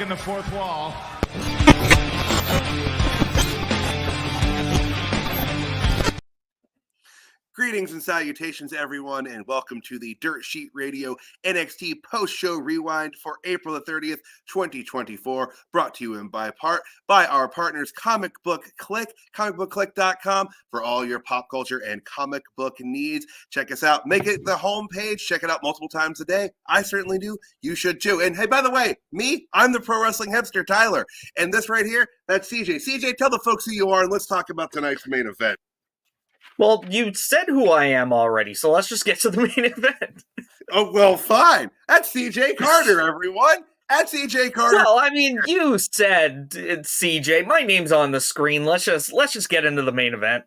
The fourth wall. Greetings and salutations, everyone, and welcome to the Dirt Sheet Radio NXT Post-Show Rewind for April the 30th, 2024, brought to you in by our partners, Comic Book Click, comicbookclick.com, for all your pop culture and comic book needs. Check us out. Make it the homepage. Check it out multiple times a day. I certainly do. You should too. And hey, by the way, I'm the pro wrestling hipster, Tyler. And this right here, that's CJ. CJ, tell the folks who you are, and let's talk about tonight's main event. Well, you said who I am already, so let's just get to the main event. Oh, well, fine. That's CJ Carter, everyone. That's CJ Carter. Well, I mean, you said it's CJ. My name's on the screen. Let's just get into the main event.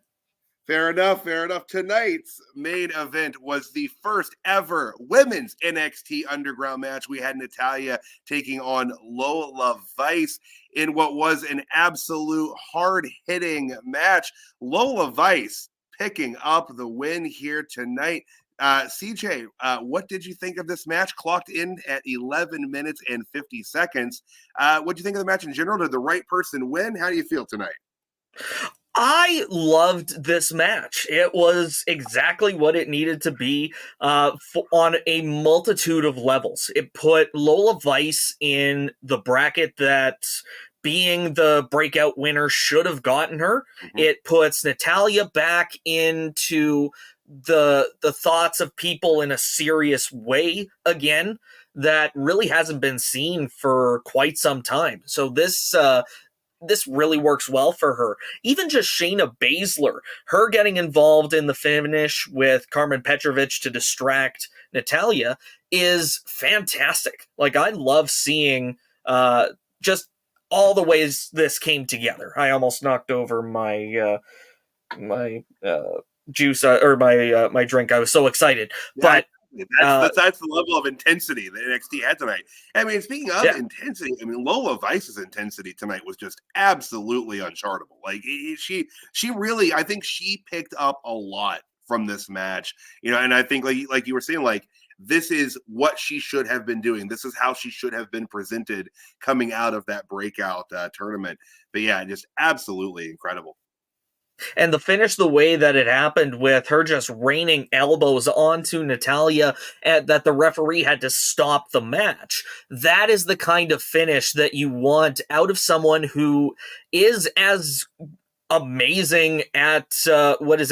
Fair enough. Tonight's main event was the first ever women's NXT Underground match. We had Natalya taking on Lola Vice in what was an absolute hard-hitting match. Lola Vice picking up the win here tonight. CJ, what did you think of this match? Clocked in at 11 minutes and 50 seconds. What do you think of the match in general? Did the right person win? How do you feel tonight? I loved this match. It was exactly what it needed to be on a multitude of levels. It put Lola Vice in the bracket that being the breakout winner should have gotten her. Mm-hmm. It puts Natalya back into the thoughts of people in a serious way again that really hasn't been seen for quite some time. So this really works well for her. Even just Shayna Baszler, her getting involved in the finish with Carmen Petrovic to distract Natalya is fantastic. Like, I love seeing just all the ways this came together. I almost knocked over my juice or my drink. I was so excited. Yeah, but that's the level of intensity that NXT had tonight. I mean, speaking of intensity, I mean, Lola Vice's intensity tonight was just absolutely unchartable. Like, she really, I think she picked up a lot from this match, and I think like you were saying, like, this is what she should have been doing. This is how she should have been presented coming out of that breakout tournament. But yeah, just absolutely incredible. And the finish, the way that it happened with her just raining elbows onto Natalya and that the referee had to stop the match. That is the kind of finish that you want out of someone who is as amazing at,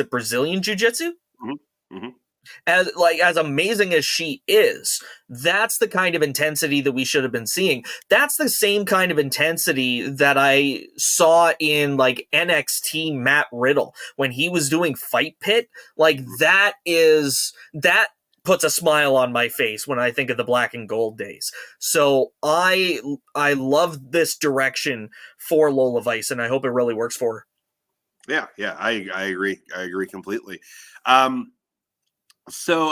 Brazilian Jiu-Jitsu? Mm-hmm. Mm-hmm. As amazing as she is, that's the kind of intensity that we should have been seeing. That's the same kind of intensity that I saw in like NXT Matt Riddle when he was doing Fight Pit. Like, that puts a smile on my face when I think of the black and gold days. So I love this direction for Lola Vice, and I hope it really works for her. Yeah, I agree. I agree completely. So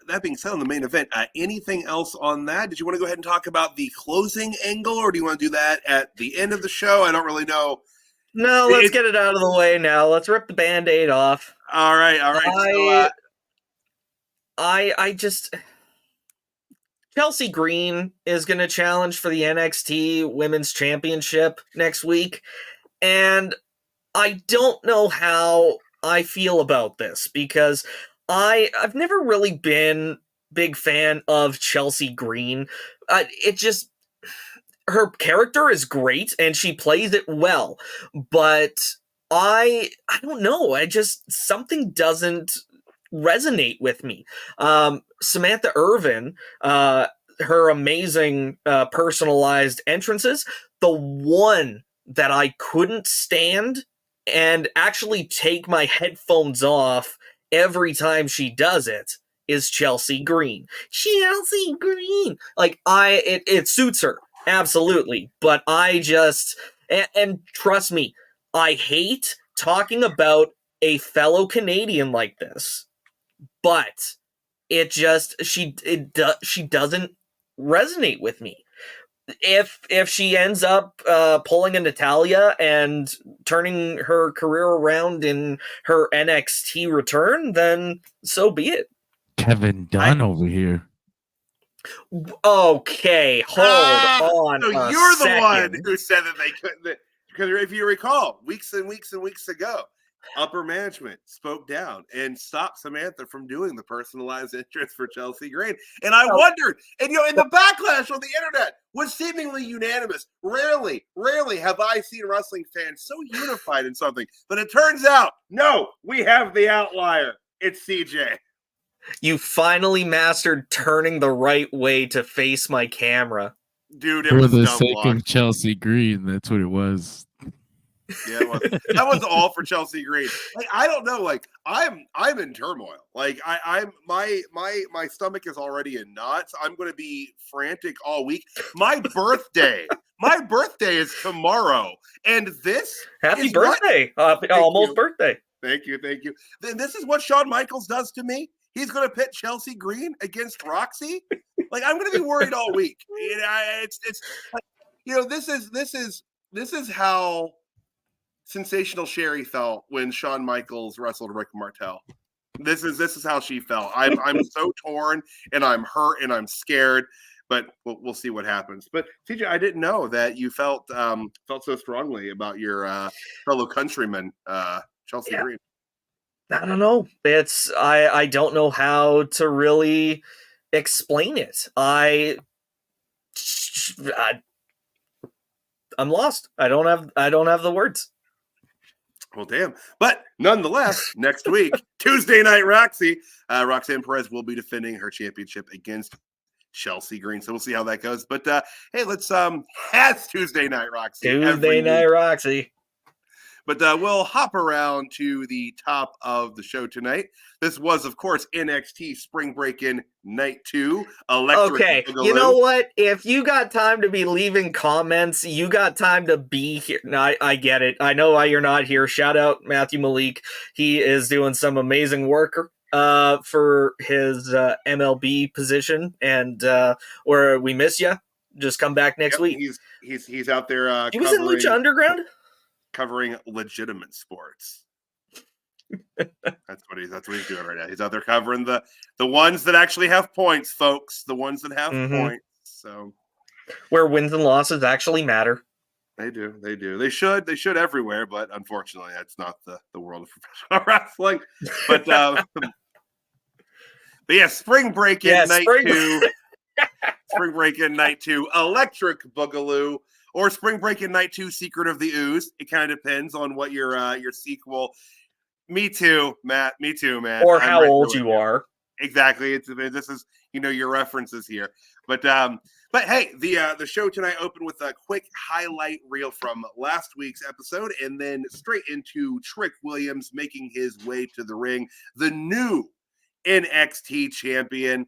that being said, on the main event, anything else on that? Did you want to go ahead and talk about the closing angle, or do you want to do that at the end of the show? I don't really know No, let's get it out of the way now. Let's rip the Band-Aid off. All right. I just... Chelsea Green is going to challenge for the NXT Women's Championship next week, and I don't know how I feel about this, because I've never really been big fan of Chelsea Green. Her character is great, and she plays it well, but I don't know, something doesn't resonate with me. Samantha Irvin, her amazing personalized entrances, the one that I couldn't stand and actually take my headphones off every time she does it is Chelsea Green. Chelsea Green! Like, it suits her, absolutely, but and trust me, I hate talking about a fellow Canadian like this, but she doesn't resonate with me. If she ends up pulling a Natalya and turning her career around in her NXT return, then so be it. Kevin Dunn over here. Okay, hold on. So you're the one who said that they couldn't. Because if you recall, weeks and weeks and weeks ago, upper management spoke down and stopped Samantha from doing the personalized entrance for Chelsea Green. And I wondered, and in the backlash on the internet was seemingly unanimous. Rarely have I seen wrestling fans so unified in something. But it turns out, no, we have the outlier. It's CJ. You finally mastered turning the right way to face my camera. Dude, it for was the dumb sake block. of Chelsea Green, that's what it was. Yeah, it was. That was all for Chelsea Green. Like, I don't know. Like, I'm in turmoil. Like, I'm my stomach is already in knots. I'm going to be frantic all week. My birthday is tomorrow, and this happy birthday, almost birthday. Thank you. Then this is what Shawn Michaels does to me. He's going to pit Chelsea Green against Roxy. Like, I'm going to be worried all week. It's like, this is how Sensational Sherry felt when Shawn Michaels wrestled Rick Martel. This is how she felt. I'm so torn, and I'm hurt, and I'm scared. But we'll see what happens. But TJ, I didn't know that you felt so strongly about your fellow countryman Chelsea Green. I don't know. I don't know how to really explain it. I'm lost. I don't have the words. Well, damn. But nonetheless, next week, Tuesday Night Roxanne Perez will be defending her championship against Chelsea Green. So we'll see how that goes. But hey, let's has Tuesday Night Roxy. Tuesday Night Roxy. But we'll hop around to the top of the show tonight. This was, of course, NXT Spring Breakers Night 2. Okay, Boogaloo. You know what? If you got time to be leaving comments, you got time to be here. No, I get it. I know why you're not here. Shout out Matthew Malik. He is doing some amazing work for his MLB position, and where we miss you. Just come back next week. He's out there. He was in Lucha Underground. Covering legitimate sports. That's what he's doing right now. He's out there covering the ones that actually have points, folks. The ones that have points. So where wins and losses actually matter. They do. They should everywhere, but unfortunately that's not the world of professional wrestling. But yeah, Spring Breakers Night 2. Spring Breakers Night 2, Electric Boogaloo. Or Spring Breakers Night 2, Secret of the Ooze. It kind of depends on what your sequel. Me too, Matt. Me too, man. Or how old you are. Exactly. This is your references here. But hey, the show tonight opened with a quick highlight reel from last week's episode, and then straight into Trick Williams making his way to the ring, the new NXT champion.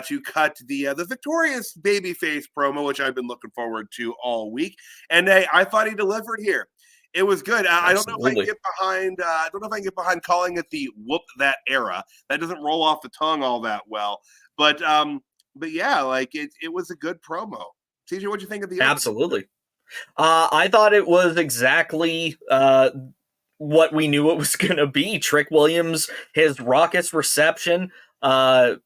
To cut the victorious babyface promo, which I've been looking forward to all week, and I thought he delivered here. It was good. I don't know if I can get behind. I don't know if I can get behind calling it the "whoop that era." That doesn't roll off the tongue all that well. But yeah, like it was a good promo. CJ, what'd you think of the episode? Absolutely. I thought it was exactly what we knew it was going to be. Trick Williams, his raucous reception,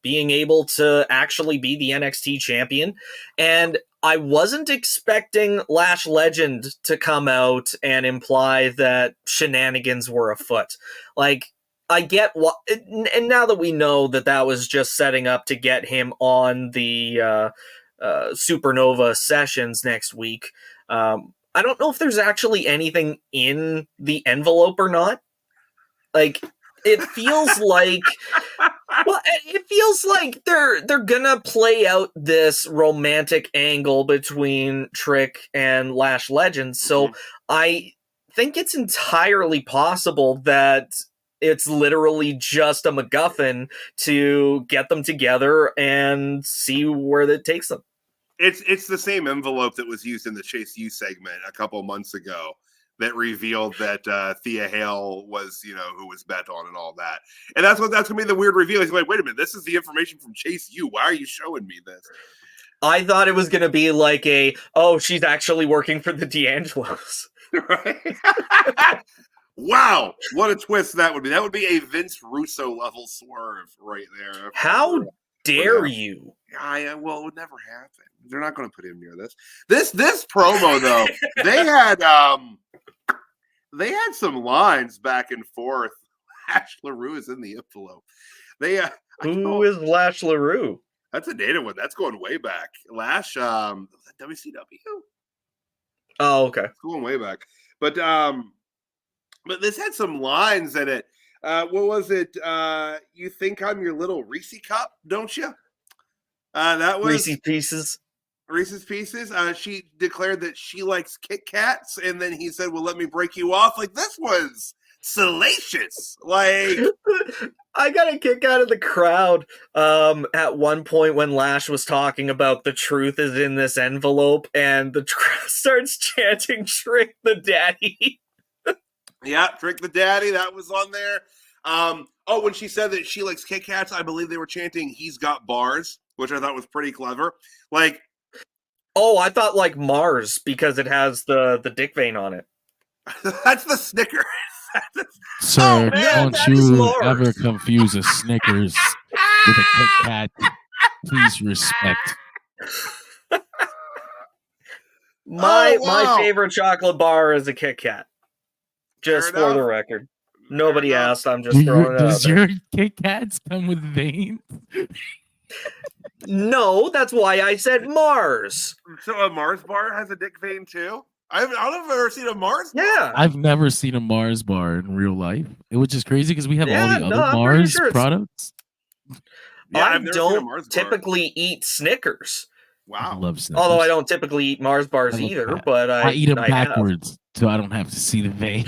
being able to actually be the NXT champion. And I wasn't expecting Lash Legend to come out and imply that shenanigans were afoot. Like, I get what, and now that we know that that was just setting up to get him on the Supernova sessions next week, I don't know if there's actually anything in the envelope or not. Like, it feels like, well, it feels like they're gonna play out this romantic angle between Trick and Lash Legend. So I think it's entirely possible that it's literally just a MacGuffin to get them together and see where that takes them. It's the same envelope that was used in the Chase U segment a couple months ago that revealed that Thea Hale was, who was bet on and all that. And that's gonna be the weird reveal. He's like, wait a minute, this is the information from Chase U. Why are you showing me this? I thought it was gonna be like she's actually working for the D'Angelos. Right? Wow, what a twist that would be. That would be a Vince Russo level swerve right there. How dare you? Well, it would never happen. They're not going to put him near this. This promo though, they had some lines back and forth. Lash LaRue is in the envelope. Who is Lash LaRue? That's a data one. That's going way back. Lash, WCW. Oh, okay. It's going way back. But this had some lines in it. What was it? You think I'm your little Reese cup, don't you? That was Reese's Pieces. Reese's Pieces. She declared that she likes Kit Kats, and then he said, well, let me break you off. Like, this was salacious. Like, I got a kick out of the crowd at one point when Lash was talking about the truth is in this envelope, and the crowd starts chanting Trick the Daddy. Yeah, Trick the Daddy, that was on there. When she said that she likes Kit Kats, I believe they were chanting he's got bars, which I thought was pretty clever. Like, I thought like Mars because it has the dick vein on it. That's the Snickers. Sir, don't you ever confuse a Snickers with a Kit Kat. Please respect. My favorite chocolate bar is a Kit Kat. Just for the record. Nobody asked. I'm just throwing it out Does your Kit Kats come with veins? No, that's why I said Mars. So a Mars bar has a dick vein too? I don't know if I've ever seen a Mars bar. Yeah. I've never seen a Mars bar in real life. It was just crazy because we have all the other Mars products. Yeah, I don't typically eat Snickers. Wow. I love Snickers. Although I don't typically eat Mars bars either, but I eat them backwards so I don't have to see the vein.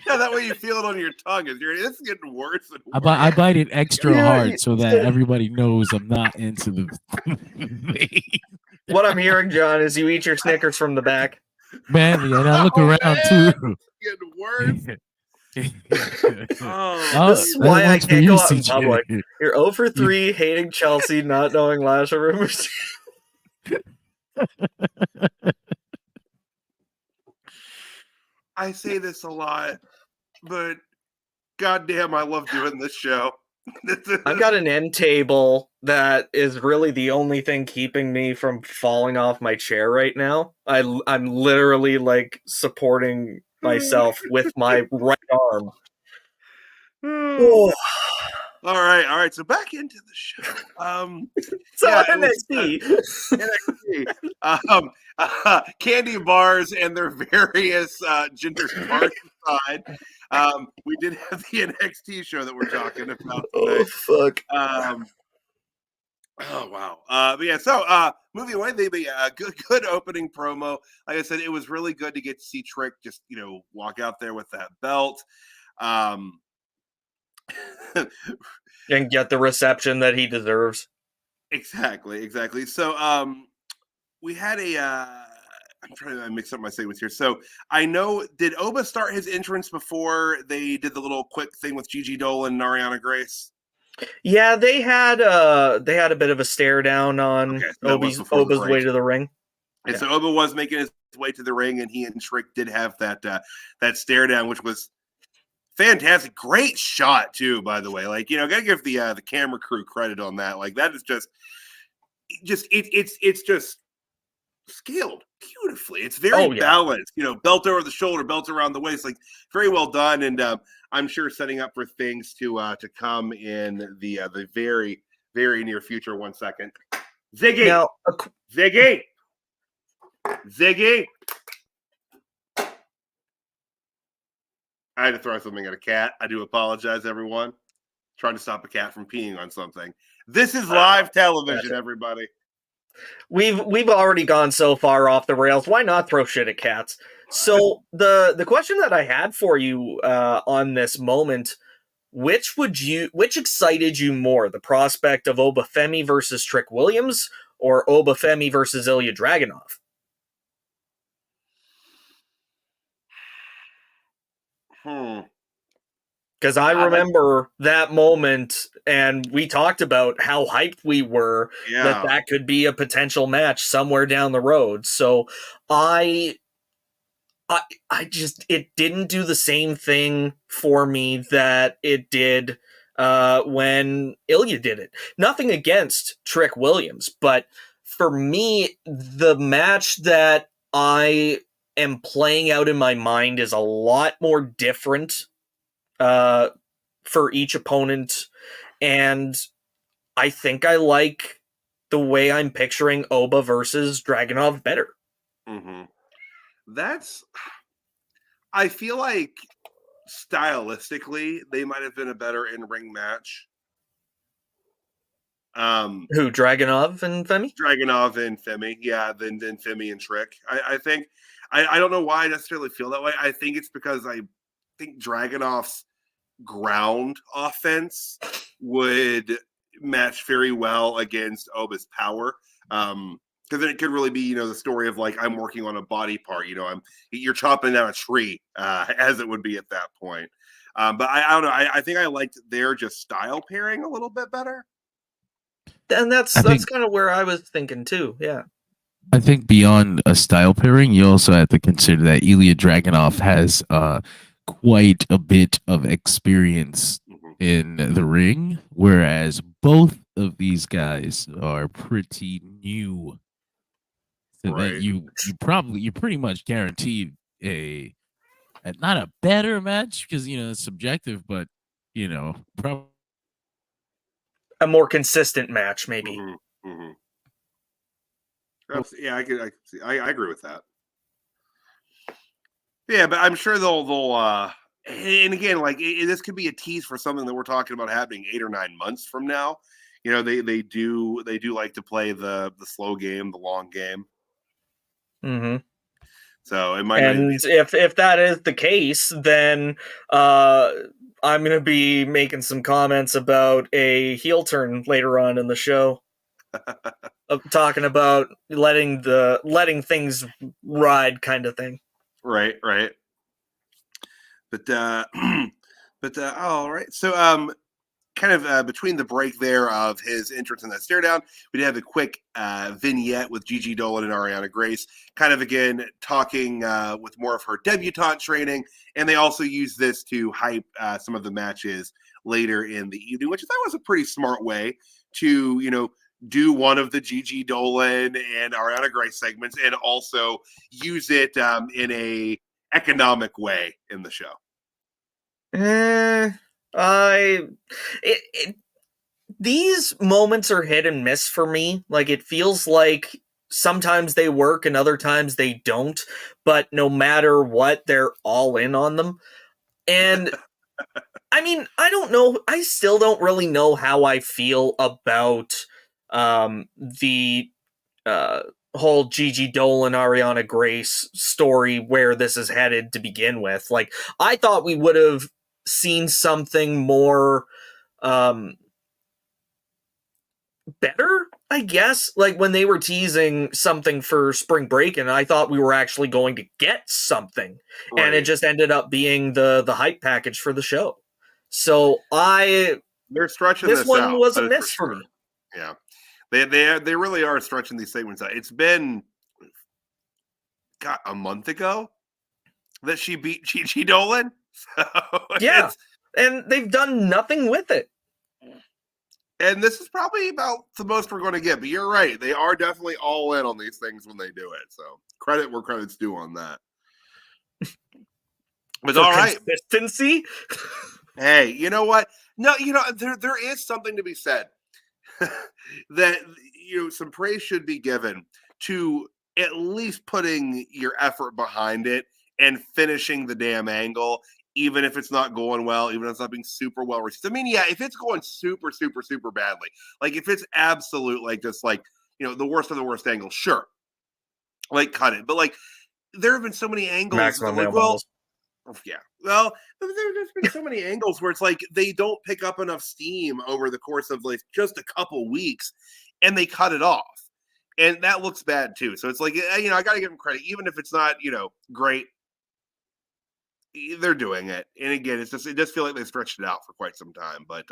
Yeah, that way you feel it on your tongue. It's getting worse and worse. I bite it extra hard so that everybody knows I'm not into the vein. What I'm hearing, John, is you eat your Snickers from the back. Manly, and I look around too. Getting worse. This is why I can't go out in public. You're 0 for 3, hating Chelsea, not knowing Lash rumors. I say this a lot, but goddamn, I love doing this show. I've got an end table that is really the only thing keeping me from falling off my chair right now. I'm literally like supporting myself with my right arm. All right. So back into the show. NXT. Candy bars and their various genders are aside. We did have the NXT show that we're talking about today. Oh fuck. Oh wow. But yeah, so moving away, they be a good opening promo. Like I said, it was really good to get to see Trick just walk out there with that belt. And get the reception that he deserves. Exactly. So we had I'm trying to mix up my segments here. So I know, did Oba start his entrance before they did the little quick thing with Gigi Dolan and Ariana Grace? Yeah, they had a bit of a stare down on Oba's way to the ring. And so Oba was making his way to the ring, and he and Trick did have that stare down, which was fantastic. Great shot too, by the way. Like, gotta give the camera crew credit on that. Like, that is it's just scaled beautifully. It's very balanced, belt over the shoulder, belt around the waist, like very well done. And I'm sure setting up for things to come in the very, very near future. 1 second. Ziggy. Now, Ziggy. I had to throw something at a cat. I do apologize, everyone. Trying to stop a cat from peeing on something. This is live television, everybody. We've already gone so far off the rails. Why not throw shit at cats? So the question that I had for you on this moment, which excited you more? The prospect of Oba Femi versus Trick Williams or Oba Femi versus Ilya Dragunov? Because I remember that moment, and we talked about how hyped we were that could be a potential match somewhere down the road. So I just, it didn't do the same thing for me that it did when Ilya did it. Nothing against Trick Williams, but for me, the match that I am playing out in my mind is a lot more different for each opponent, and I think I like the way I'm picturing Oba versus Dragunov better. Mm-hmm. I feel like stylistically they might have been a better in-ring match. Who, Dragunov and Femi? Dragunov and Femi, than Femi and Trick. I think I don't know why I necessarily feel that way. I think it's because I think Dragunov's ground offense would match very well against Oba's power. Because then it could really be, the story of like, I'm working on a body part, you're chopping down a tree, as it would be at that point. But I don't know. I think I liked their just style pairing a little bit better. And that's kind of where I was thinking too. Yeah. I think beyond a style pairing, you also have to consider that Ilya Dragunov has quite a bit of experience in the ring, whereas both of these guys are pretty new. So that you're pretty much guaranteed not a better match, because it's subjective, but probably a more consistent match, maybe. Mm-hmm. Mm-hmm. Yeah, I agree with that. Yeah, but I'm sure they'll and again, like this could be a tease for something that we're talking about happening 8 or 9 months from now. They do like to play the slow game, the long game. Mm-hmm. So it might. And if that is the case, then I'm going to be making some comments about a heel turn later on in the show. Talking about letting things ride kind of thing. Right. But all right. So kind of between the break there of his entrance in that stare down, we'd have a quick vignette with Gigi Dolan and Ariana Grace, kind of again talking with more of her debutante training, and they also use this to hype some of the matches later in the evening, which I thought was a pretty smart way to do one of the Gigi Dolan and Ariana Grace segments and also use it in a economic way in the show. These moments are hit and miss for me. Like, it feels like sometimes they work and other times they don't, but no matter what, they're all in on them. And I mean, I don't know. I still don't really know how I feel about the whole Gigi Dolan, Ariana Grace story, where this is headed to begin with. Like, I thought we would have seen something more better, I guess. Like, when they were teasing something for Spring Break, and I thought we were actually going to get something, right. And it just ended up being the hype package for the show. So they're stretching this one out, was a miss for me. Yeah, they really are stretching these segments out. It's been a month ago that she beat Chi Dolan. So yeah, and they've done nothing with it. And this is probably about the most we're going to get. But you're right. They are definitely all in on these things when they do it. So credit where credit's due on that. But all right. Consistency? Hey, you know what? No, there is something to be said that, some praise should be given to at least putting your effort behind it and finishing the damn angle, even if it's not going well, even if it's not being super well received. I mean, yeah, if it's going super, super, super badly, like if it's absolute, like just like, the worst of the worst angle, sure. Like cut it. But like there have been so many angles. Maximum like, yeah. Well, there's been so many angles where it's like they don't pick up enough steam over the course of like just a couple weeks and they cut it off. And that looks bad too. So it's like, I got to give them credit, even if it's not, great. They're doing it. And again, it does feel like they stretched it out for quite some time, but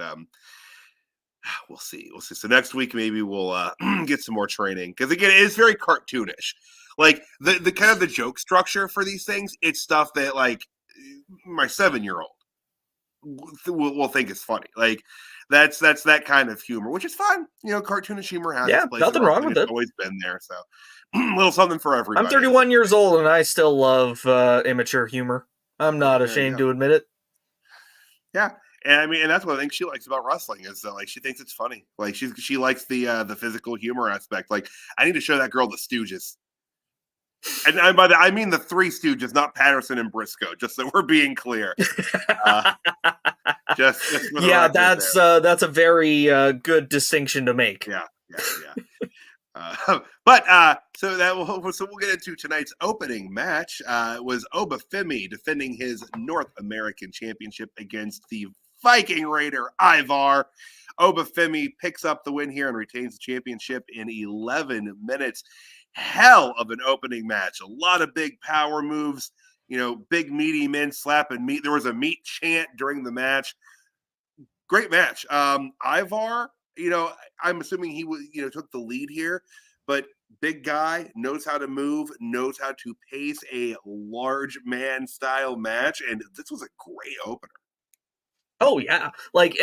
we'll see. So next week, maybe we'll get some more training. Cause again, it is very cartoonish. Like the kind of the joke structure for these things. It's stuff that like my 7-year-old will think is funny. Like that's that kind of humor, which is fun. Cartoonish humor has its place. Nothing wrong with it. It's always been there. So a little something for everybody. I'm 31 years old and I still love immature humor. I'm not ashamed to admit it. Yeah. And I mean, and that's one of the things she likes about wrestling is that like she thinks it's funny. Like she likes the physical humor aspect. Like I need to show that girl the Stooges. And by that I mean the Three Stooges, not Patterson and Briscoe. Just so we're being clear. Just yeah, that's a very good distinction to make. Yeah. So we'll get into tonight's opening match. Was Femi defending his North American Championship against the Viking Raider Ivar. Femi picks up the win here and retains the championship in 11 minutes. Hell of an opening match. A lot of big power moves. Big meaty men slapping meat. There was a meat chant during the match. Great match. Ivar, I'm assuming he took the lead here, but big guy, knows how to move, knows how to pace a large man style match, and this was a great opener. Oh yeah, like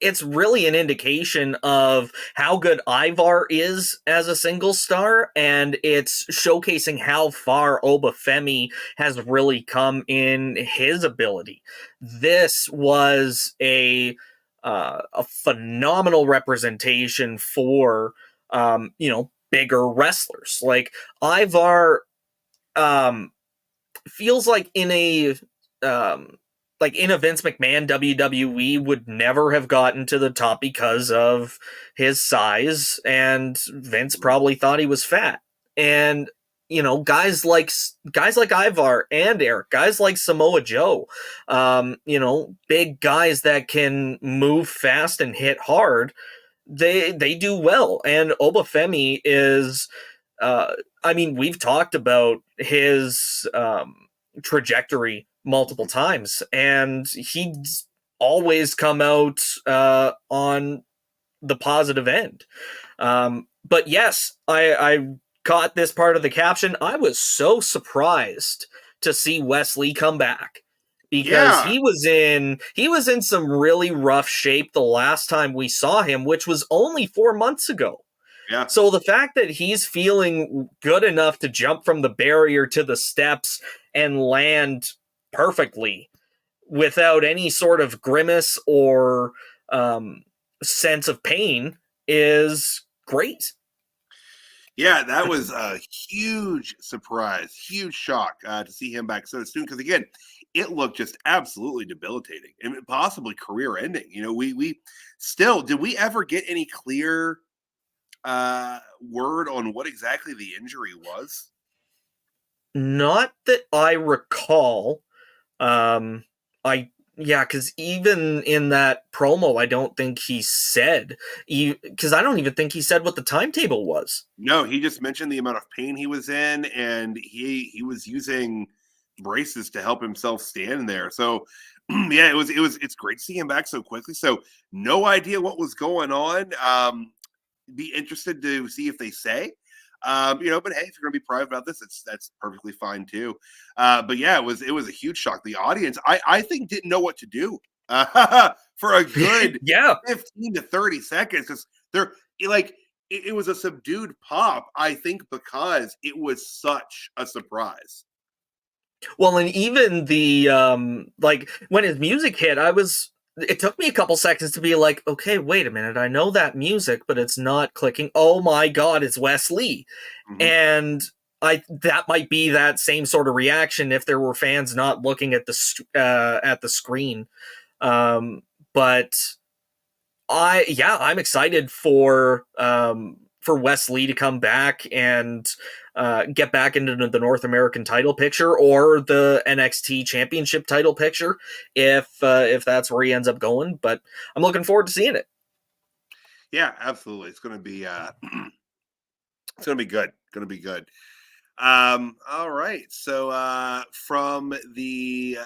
it's really an indication of how good Ivar is as a single star, and it's showcasing how far Femi has really come in his ability. This was a phenomenal representation for bigger wrestlers. Like Ivar feels like in a Vince McMahon WWE would never have gotten to the top because of his size, and Vince probably thought he was fat. And guys like Ivar and Eric, guys like Samoa Joe, big guys that can move fast and hit hard, they do well. And Femi is, we've talked about his trajectory multiple times, and he's always come out on the positive end. But yes, I caught this part of the caption. I was so surprised to see Wesley come back, because he was in some really rough shape the last time we saw him, which was only 4 months ago. Yeah. So the fact that he's feeling good enough to jump from the barrier to the steps and land perfectly without any sort of grimace or sense of pain is great. Yeah, that was a huge surprise, huge shock to see him back so soon. Because again, it looked just absolutely debilitating and possibly career-ending. We still, did we ever get any clear word on what exactly the injury was? Not that I recall. Because even in that promo, I don't think he said, because I don't even think he said what the timetable was. No, he just mentioned the amount of pain he was in, and he was using braces to help himself stand there. So yeah, it's great to see him back so quickly. So no idea what was going on. Be interested to see if they say. But hey, if you're gonna be private about this, that's perfectly fine too. But yeah, it was a huge shock. The audience, I think, didn't know what to do for a good 15 to 30 seconds, because they're like, it was a subdued pop, I think, because it was such a surprise. Well, and even the like when his music hit, it took me a couple seconds to be like, okay, wait a minute, I know that music, but it's not clicking. Oh my god, it's Wes Lee. Mm-hmm. And that might be that same sort of reaction if there were fans not looking at the screen. But I'm excited for Wes Lee to come back and get back into the North American title picture or the NXT Championship title picture if that's where he ends up going. But I'm looking forward to seeing it. Yeah, absolutely. It's going to be it's going to be good. Going to be good. All right. So from the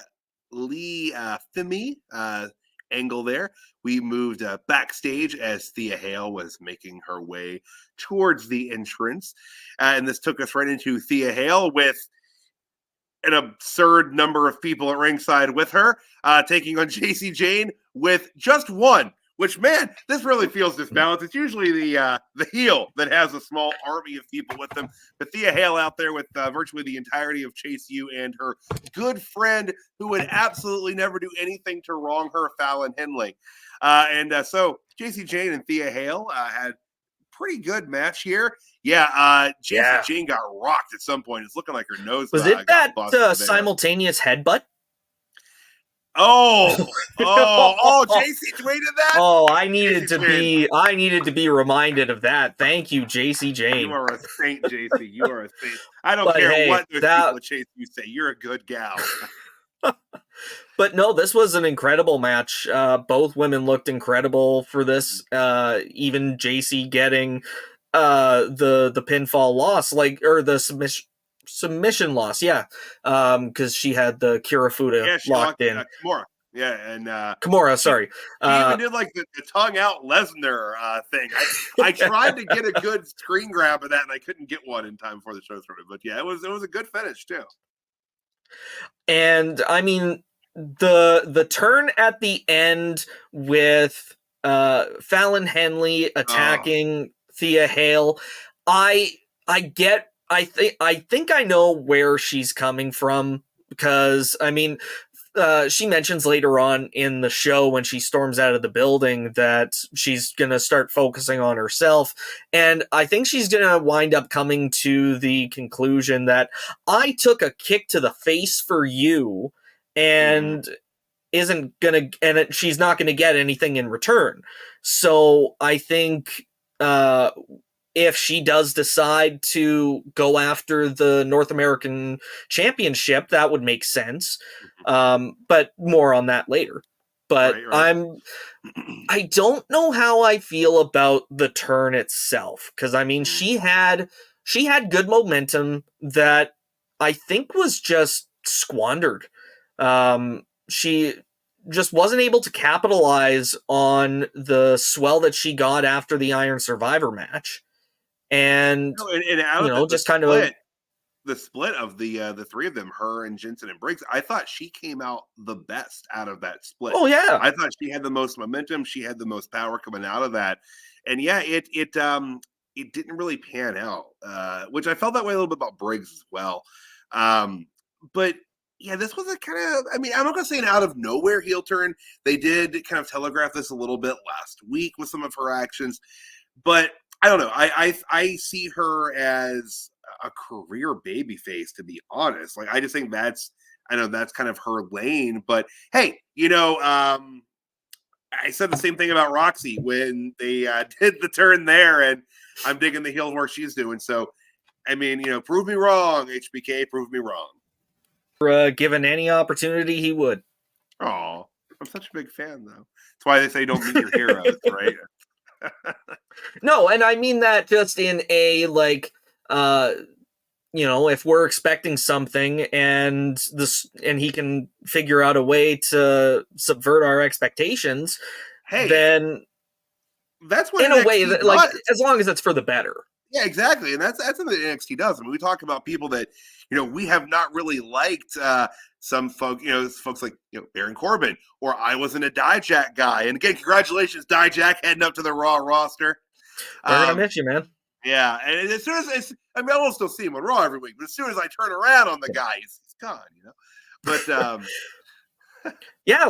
Lee Femi angle there, we moved backstage as Thea Hale was making her way towards the entrance, and this took us right into Thea Hale with an absurd number of people at ringside with her, taking on Jacy Jayne with just one. Which, man, this really feels disbalanced. It's usually the heel that has a small army of people with them. But Thea Hale out there with virtually the entirety of Chase U and her good friend who would absolutely never do anything to wrong her, Fallon Henley. So Jacy Jayne and Thea Hale had pretty good match here. Yeah, Jacy Jayne got rocked at some point. It's looking like her nose was it that simultaneous headbutt? Jacy tweeted that. Oh, I needed to be reminded of that. Thank you, Jacy Jayne. You are a saint, Jacy. You are a saint. I don't care what those people at Chase you say. You're a good gal. But no, this was an incredible match. Both women looked incredible for this. Even Jacy getting the pinfall loss, or the submission loss, because she had the Kirifuda locked in. Kimura. Yeah, and Kimura, sorry. He even did like the tongue out Lesnar thing. I tried to get a good screen grab of that, and I couldn't get one in time before the show started. But yeah, it was a good finish too. And I mean, the turn at the end with Fallon Henley attacking Thea Hale, I think I know where she's coming from, because I mean, she mentions later on in the show when she storms out of the building that she's going to start focusing on herself. And I think she's going to wind up coming to the conclusion that I took a kick to the face for you and she's not going to get anything in return. So I think, if she does decide to go after the North American Championship, that would make sense. But more on that later. But right. I don't know how I feel about the turn itself, because I mean, she had good momentum that I think was just squandered. She just wasn't able to capitalize on the swell that she got after the Iron Survivor match. And just kind of the split of the three of them, her and Jensen and Briggs, I thought she came out the best out of that split. Oh yeah, I thought she had the most momentum. She had the most power coming out of that, and yeah, it didn't really pan out, which I felt that way a little bit about Briggs as well. But yeah, this was a kind of, I mean, I'm not gonna say an out of nowhere heel turn. They did kind of telegraph this a little bit last week with some of her actions, but I don't know. I see her as a career babyface, to be honest. Like, I just think that's kind of her lane. But hey, I said the same thing about Roxy when they did the turn there, and I'm digging the heel work she's doing. So, I mean, prove me wrong, HBK, prove me wrong. Given any opportunity, he would. Oh, I'm such a big fan, though. That's why they say don't meet your heroes, right? No, and I mean that just in a if we're expecting something and he can figure out a way to subvert our expectations, then that's what in a way that, like, as long as it's for the better. Yeah, exactly. And that's something that NXT does. I mean, we talk about people that, we have not really liked some folk, folks like, Baron Corbin, or I wasn't a Dijak guy. And again, congratulations, Dijak, heading up to the Raw roster. We're going to miss you, man. Yeah. And as soon as I will still see him on Raw every week, but as soon as I turn around on the guy, he's gone, But yeah,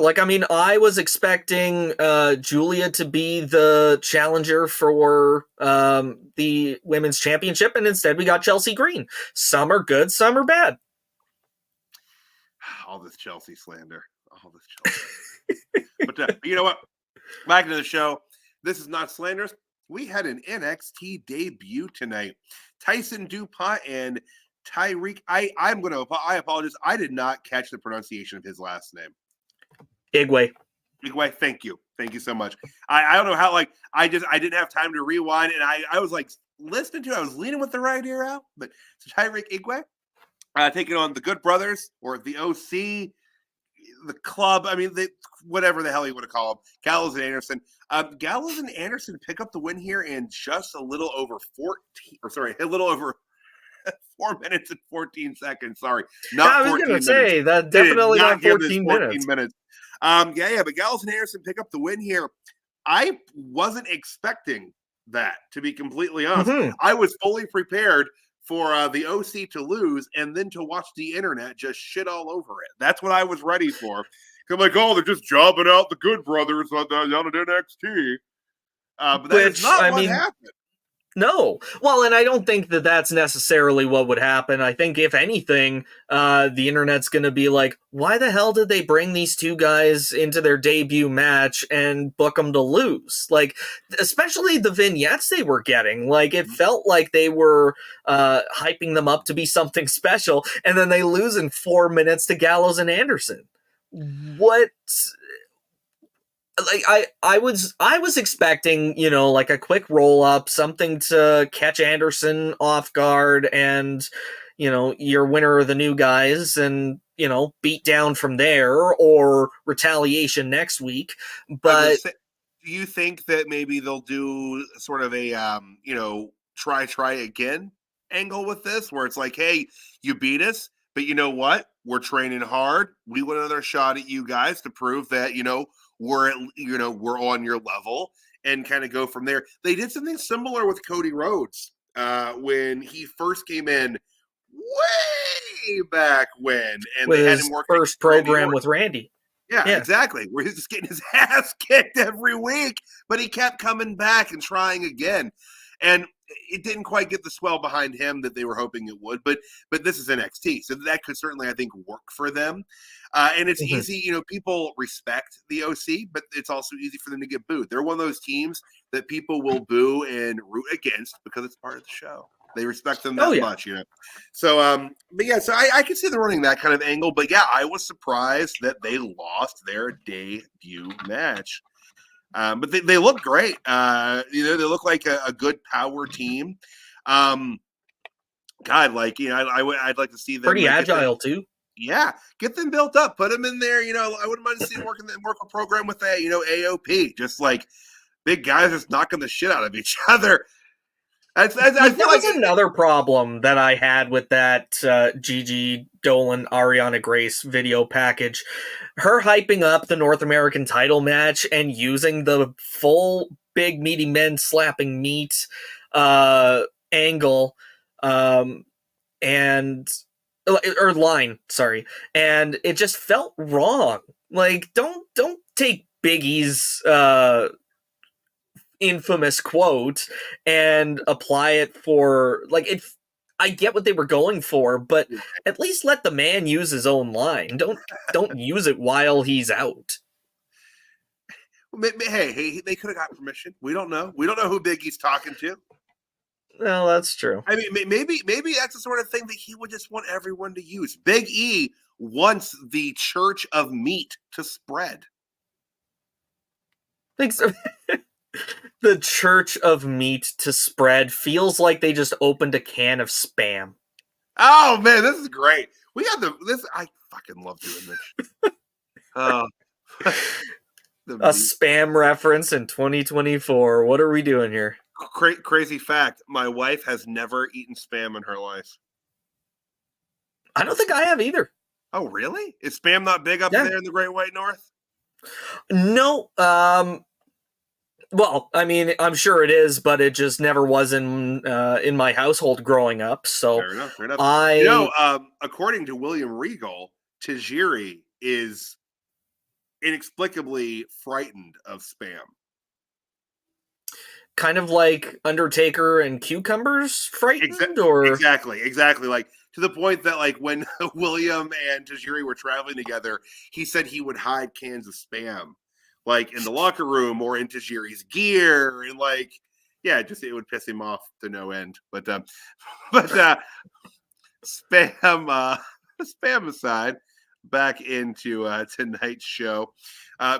I was expecting Julia to be the challenger for the women's championship, and instead we got Chelsea Green. Some are good, some are bad. All this Chelsea slander. But you know what? Back to the show. This is not slanderous. We had an NXT debut tonight. Tyson, Dupont, and Tyriek. I apologize. I did not catch the pronunciation of his last name. Igwe, thank you so much. I don't know how, I didn't have time to rewind, and I was listening to it. I was leaning with the right ear out, but so Tyriek Igwe taking on the Good Brothers, or the OC, the club. I mean, whatever the hell you want to call them, Gallows and Anderson. Gallows and Anderson pick up the win here in just a little over 4 minutes and 14 seconds. Sorry, not. I was going to say that definitely not 14 minutes. But Gallows and Anderson pick up the win here. I wasn't expecting that, to be completely honest. Mm-hmm. I was fully prepared for the OC to lose and then to watch the internet just shit all over it. That's what I was ready for. I'm like, they're just jobbing out the Good Brothers on NXT. But that's not what happened. No. Well, and I don't think that that's necessarily what would happen. I think, if anything, the internet's going to be like, why the hell did they bring these two guys into their debut match and book them to lose? Especially the vignettes they were getting. It felt like they were hyping them up to be something special, and then they lose in 4 minutes to Gallows and Anderson. What... I was expecting, a quick roll up, something to catch Anderson off guard, and your winner of the new guys, and beat down from there, or retaliation next week. But do you think that maybe they'll do sort of a try again angle with this, where it's like, hey, you beat us, but you know what? We're training hard. We want another shot at you guys to prove that we're on your level, and kind of go from there. They did something similar with Cody Rhodes when he first came in way back when, and with they had his him work first program with Randy. Yeah, exactly. Where he's just getting his ass kicked every week, but he kept coming back and trying again. And it didn't quite get the swell behind him that they were hoping it would, but this is NXT, so that could certainly, I think, work for them. And it's easy, people respect the OC, but it's also easy for them to get booed. They're one of those teams that people will boo and root against because it's part of the show. They respect them that much, So, so I could see them running that kind of angle, but I was surprised that they lost their debut match. But they look great. They look like a good power team. I'd like to see them pretty agile too. Yeah, get them built up, put them in there. I wouldn't mind seeing work a program with AOP, just big guys just knocking the shit out of each other. I feel like another problem that I had with that Gigi Dolan Ariana Grace video package. Her hyping up the North American title match and using the full big meaty men slapping meat angle or line, sorry. And it just felt wrong. Don't take Big E's infamous quote and apply it for I get what they were going for, but at least let the man use his own line. Don't use it while he's out. Hey, they could have got permission. We don't know. We don't know who Big E's talking to. Well, that's true. I mean, maybe that's the sort of thing that he would just want everyone to use. Big E wants the Church of Meat to spread. Thanks. The Church of Meat to spread feels like they just opened a can of Spam. Oh man, this is great. We got this. I fucking love doing this. A Spam reference in 2024. What are we doing here? Crazy fact: my wife has never eaten Spam in her life. I don't think I have either. Oh, really? Is Spam not big up there in the Great White North? No. Well, I mean, I'm sure it is, but it just never was in my household growing up. So fair enough. Fair enough. According to William Regal, Tajiri is inexplicably frightened of Spam. Kind of like Undertaker and Cucumbers frightened, or exactly. Like to the point that like when William and Tajiri were traveling together, he said he would hide cans of Spam, like in the locker room or in Tajiri's gear, and like it would piss him off to no end. But Spam aside, back into tonight's show.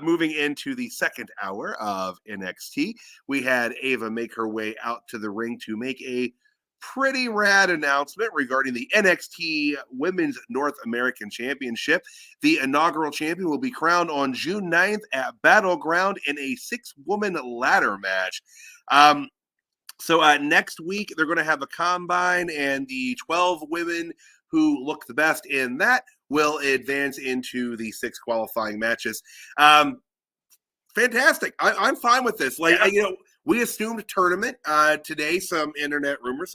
Moving into the second hour of NXT, we had Ava make her way out to the ring to make a pretty rad announcement regarding the NXT Women's North American Championship. The inaugural champion will be crowned on June 9th at Battleground in a 6-woman ladder match. So next week, they're going to have a combine, and the 12 women who look the best in that will advance into the 6 qualifying matches. Fantastic. I'm fine with this. We assumed a tournament today. Some internet rumors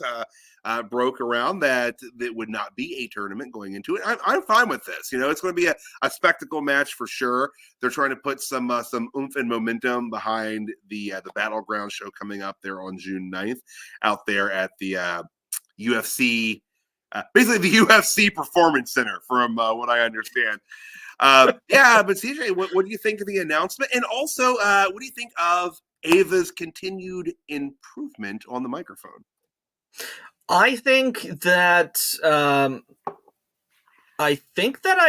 broke around that would not be a tournament going into it. I'm fine with this. It's going to be a spectacle match for sure. They're trying to put some oomph and momentum behind the Battleground show coming up there on June 9th out there at the UFC. Basically the UFC Performance Center, from what I understand. But CJ, what do you think of the announcement? And also, what do you think of Ava's continued improvement on the microphone? I think that I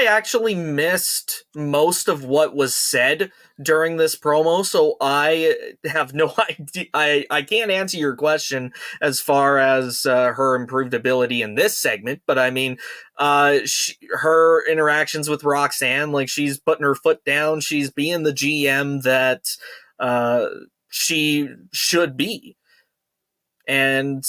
actually missed most of what was said during this promo, so I have no idea. I can't answer your question as far as her improved ability in this segment, but I mean, her interactions with Roxanne, like she's putting her foot down, she's being the GM that she should be. And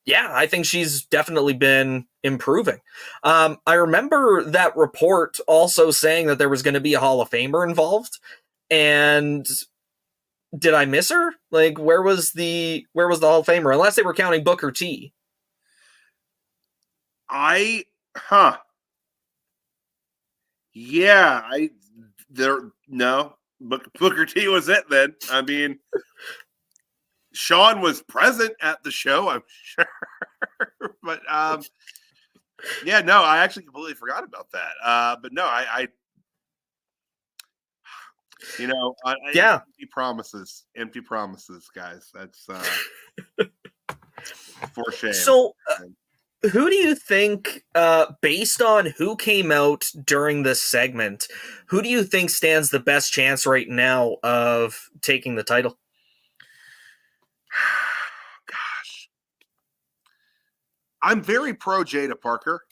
yeah, I think she's definitely been improving. I remember that report also saying that there was going to be a Hall of Famer involved. And did I miss her? Like, where was the Hall of Famer? Unless they were counting Booker T. Booker T was it then. I mean, Shawn was present at the show, I'm sure. But I actually completely forgot about that. But no, empty promises, guys. That's for shame. So, who do you think, based on who came out during this segment, who do you think stands the best chance right now of taking the title? Gosh, I'm very pro Jada Parker.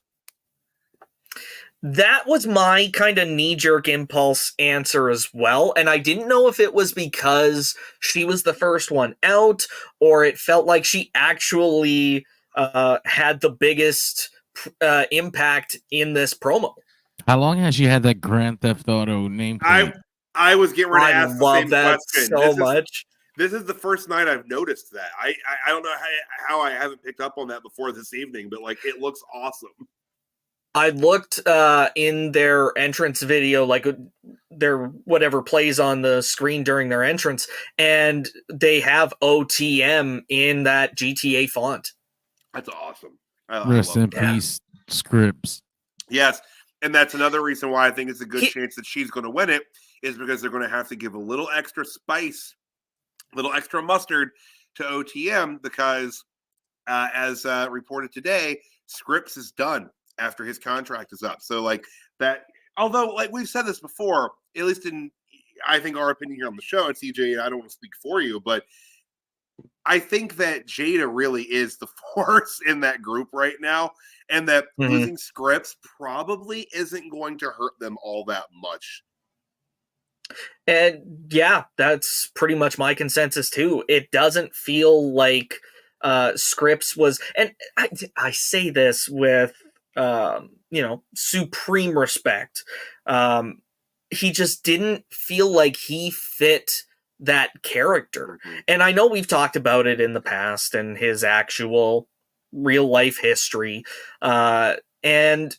That was my kind of knee-jerk impulse answer as well, and I didn't know if it was because she was the first one out, or it felt like she actually had the biggest impact in this promo. How long has she had that Grand Theft Auto nameplate? I was getting ready to ask the same question. So much. This is the first night I've noticed that. I don't know how I haven't picked up on that before this evening, but like it looks awesome. I looked in their entrance video, like their whatever plays on the screen during their entrance, and they have OTM in that GTA font. That's awesome. Rest in peace, Scripps. Yes, and that's another reason why I think it's a good chance that she's going to win it, is because they're going to have to give a little extra spice, a little extra mustard to OTM, because as reported today, Scripps is done after his contract is up. So like that, although like we've said this before, at least in, I think our opinion here on the show, and CJ, I don't want to speak for you, but I think that Jada really is the force in that group right now, and that losing Scripps probably isn't going to hurt them all that much. And yeah, that's pretty much my consensus too. It doesn't feel like Scripps was, and I say this with supreme respect. He just didn't feel like he fit that character. And I know we've talked about it in the past and his actual real life history. And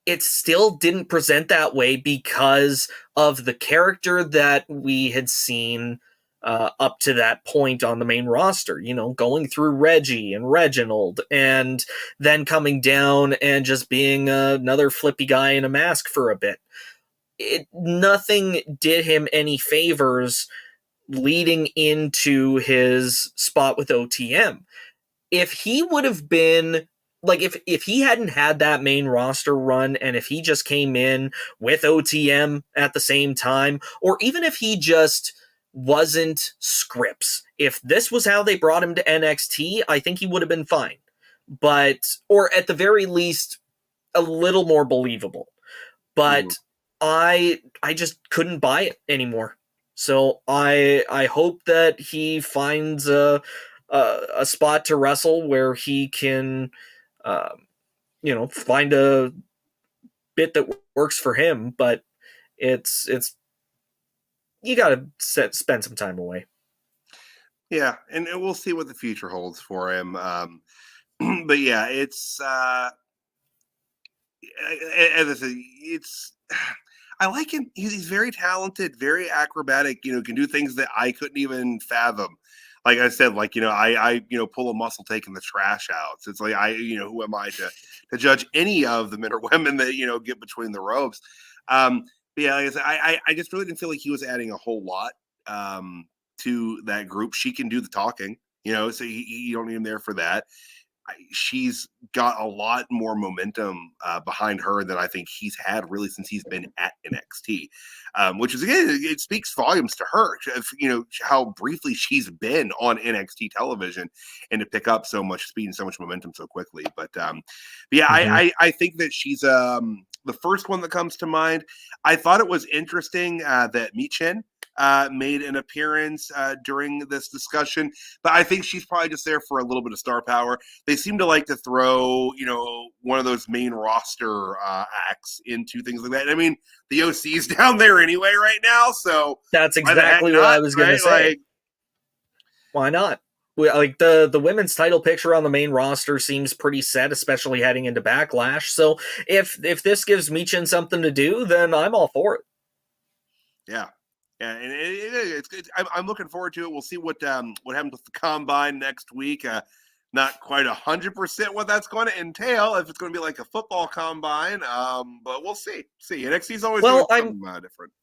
it still didn't present that way because of the character that we had seen up to that point on the main roster, going through Reggie and Reginald and then coming down and just being another flippy guy in a mask for a bit. Nothing did him any favors leading into his spot with OTM. If he would have been like, if he hadn't had that main roster run, and if he just came in with OTM at the same time, or even if he just wasn't Scripps, if this was how they brought him to NXT, I think he would have been fine. Or at the very least, a little more believable. But I just couldn't buy it anymore. So I hope that he finds a spot to wrestle where he can, find a bit that works for him. But it's you got to spend some time away. Yeah, and we'll see what the future holds for him. But yeah, it's as I said, it's. I like him. He's very talented, very acrobatic. Can do things that I couldn't even fathom. Like I said, I pull a muscle taking the trash out. So it's like who am I to judge any of the men or women that get between the ropes? But yeah, like I said, I just really didn't feel like he was adding a whole lot to that group. She can do the talking, so you don't need him there for that. She's got a lot more momentum behind her than I think he's had really since he's been at NXT, which is, again, it speaks volumes to her, how briefly she's been on NXT television and to pick up so much speed and so much momentum so quickly. But yeah, I think that she's the first one that comes to mind. I thought it was interesting that Michin made an appearance during this discussion, but I think she's probably just there for a little bit of star power. They seem to like to throw, one of those main roster acts into things like that. I mean, the OC's down there anyway right now, so that's exactly what I was going to say. Why not? Like the women's title picture on the main roster seems pretty set, especially heading into Backlash. So if this gives Michin something to do, then I'm all for it. Yeah. Yeah, and it's I'm looking forward to it. We'll see what happens with the Combine next week. Not quite 100% what that's going to entail, if it's going to be like a football Combine. But we'll see. NXT's always doing something different.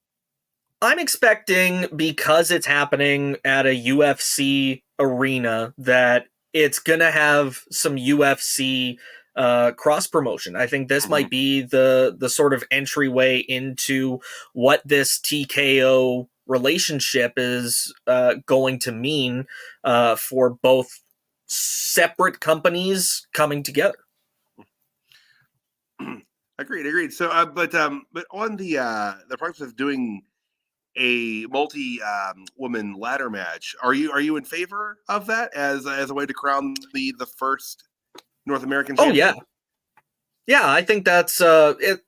I'm expecting, because it's happening at a UFC arena, that it's going to have some UFC cross promotion. I think this might be the sort of entryway into what this TKO relationship is going to mean for both separate companies coming together. Agreed. So, but on the process of doing a multi-woman ladder match, are you in favor of that as a way to crown the first North American champion? Yeah, I think that's it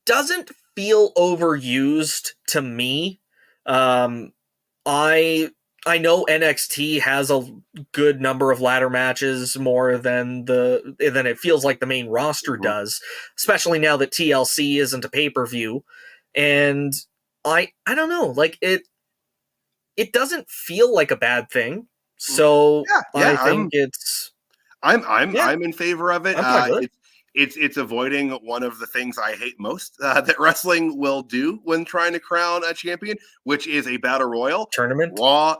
doesn't feel overused to me. I know NXT has a good number of ladder matches, more than it feels like the main roster does, especially now that TLC isn't a pay-per-view. And I don't know, like it doesn't feel like a bad thing. So I think I'm in favor of it. It's avoiding one of the things I hate most that wrestling will do when trying to crown a champion, which is a battle royal tournament. Battle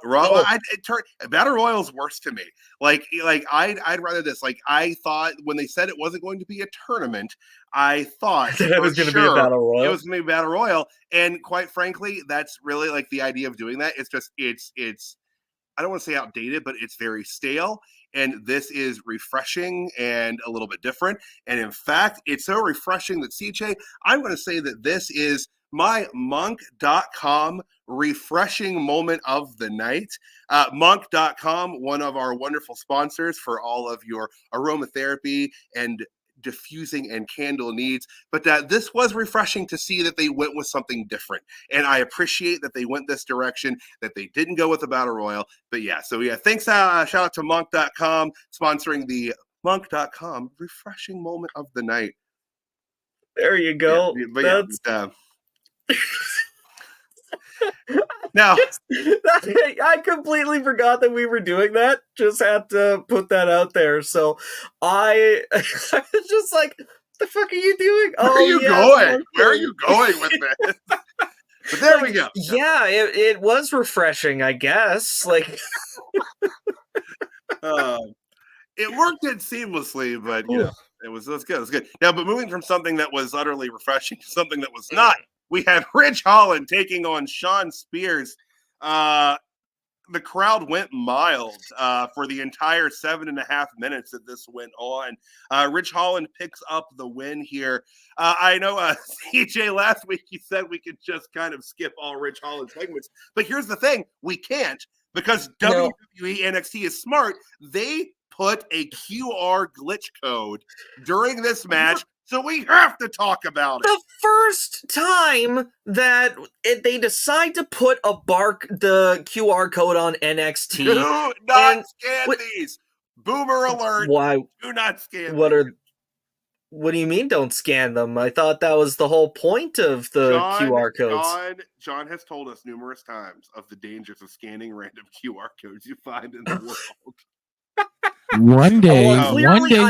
royal is worse to me. Like I'd rather this. Like, I thought when they said it wasn't going to be a tournament, I thought it was going to be a battle royal. It was going to be a battle royal, and quite frankly, that's really like the idea of doing that. It's just it's I don't want to say outdated, but it's very stale. And this is refreshing and a little bit different. And in fact, it's so refreshing that CJ, I'm going to say that this is my monk.com refreshing moment of the night. Monk.com, one of our wonderful sponsors for all of your aromatherapy and diffusing and candle needs. But this was refreshing to see that they went with something different. And I appreciate that they went this direction, that they didn't go with a battle royal. But thanks. Shout out to monk.com sponsoring the monk.com refreshing moment of the night. There you go. Now, I completely forgot that we were doing that. Just had to put that out there. So I was just like, the fuck are you doing? Where are you going? Where are you going with this? But there we go. Yeah, it was refreshing, I guess. Like, it worked in seamlessly, but it was good. It was good. Now, but moving from something that was utterly refreshing to something that was not, we had Ridge Holland taking on Shawn Spears. The crowd went mild for the entire 7.5 minutes that this went on. Ridge Holland picks up the win here. I know CJ last week he said we could just kind of skip all Ridge Holland segments, but here's the thing: we can't, because WWE NXT is smart. They put a QR glitch code during this match. So we have to talk about it. The first time that they decide to put the QR code on NXT. Do not scan these. Boomer alert. Why? Do not scan What do you mean don't scan them? I thought that was the whole point of the QR codes. John has told us numerous times of the dangers of scanning random QR codes you find in the world. One day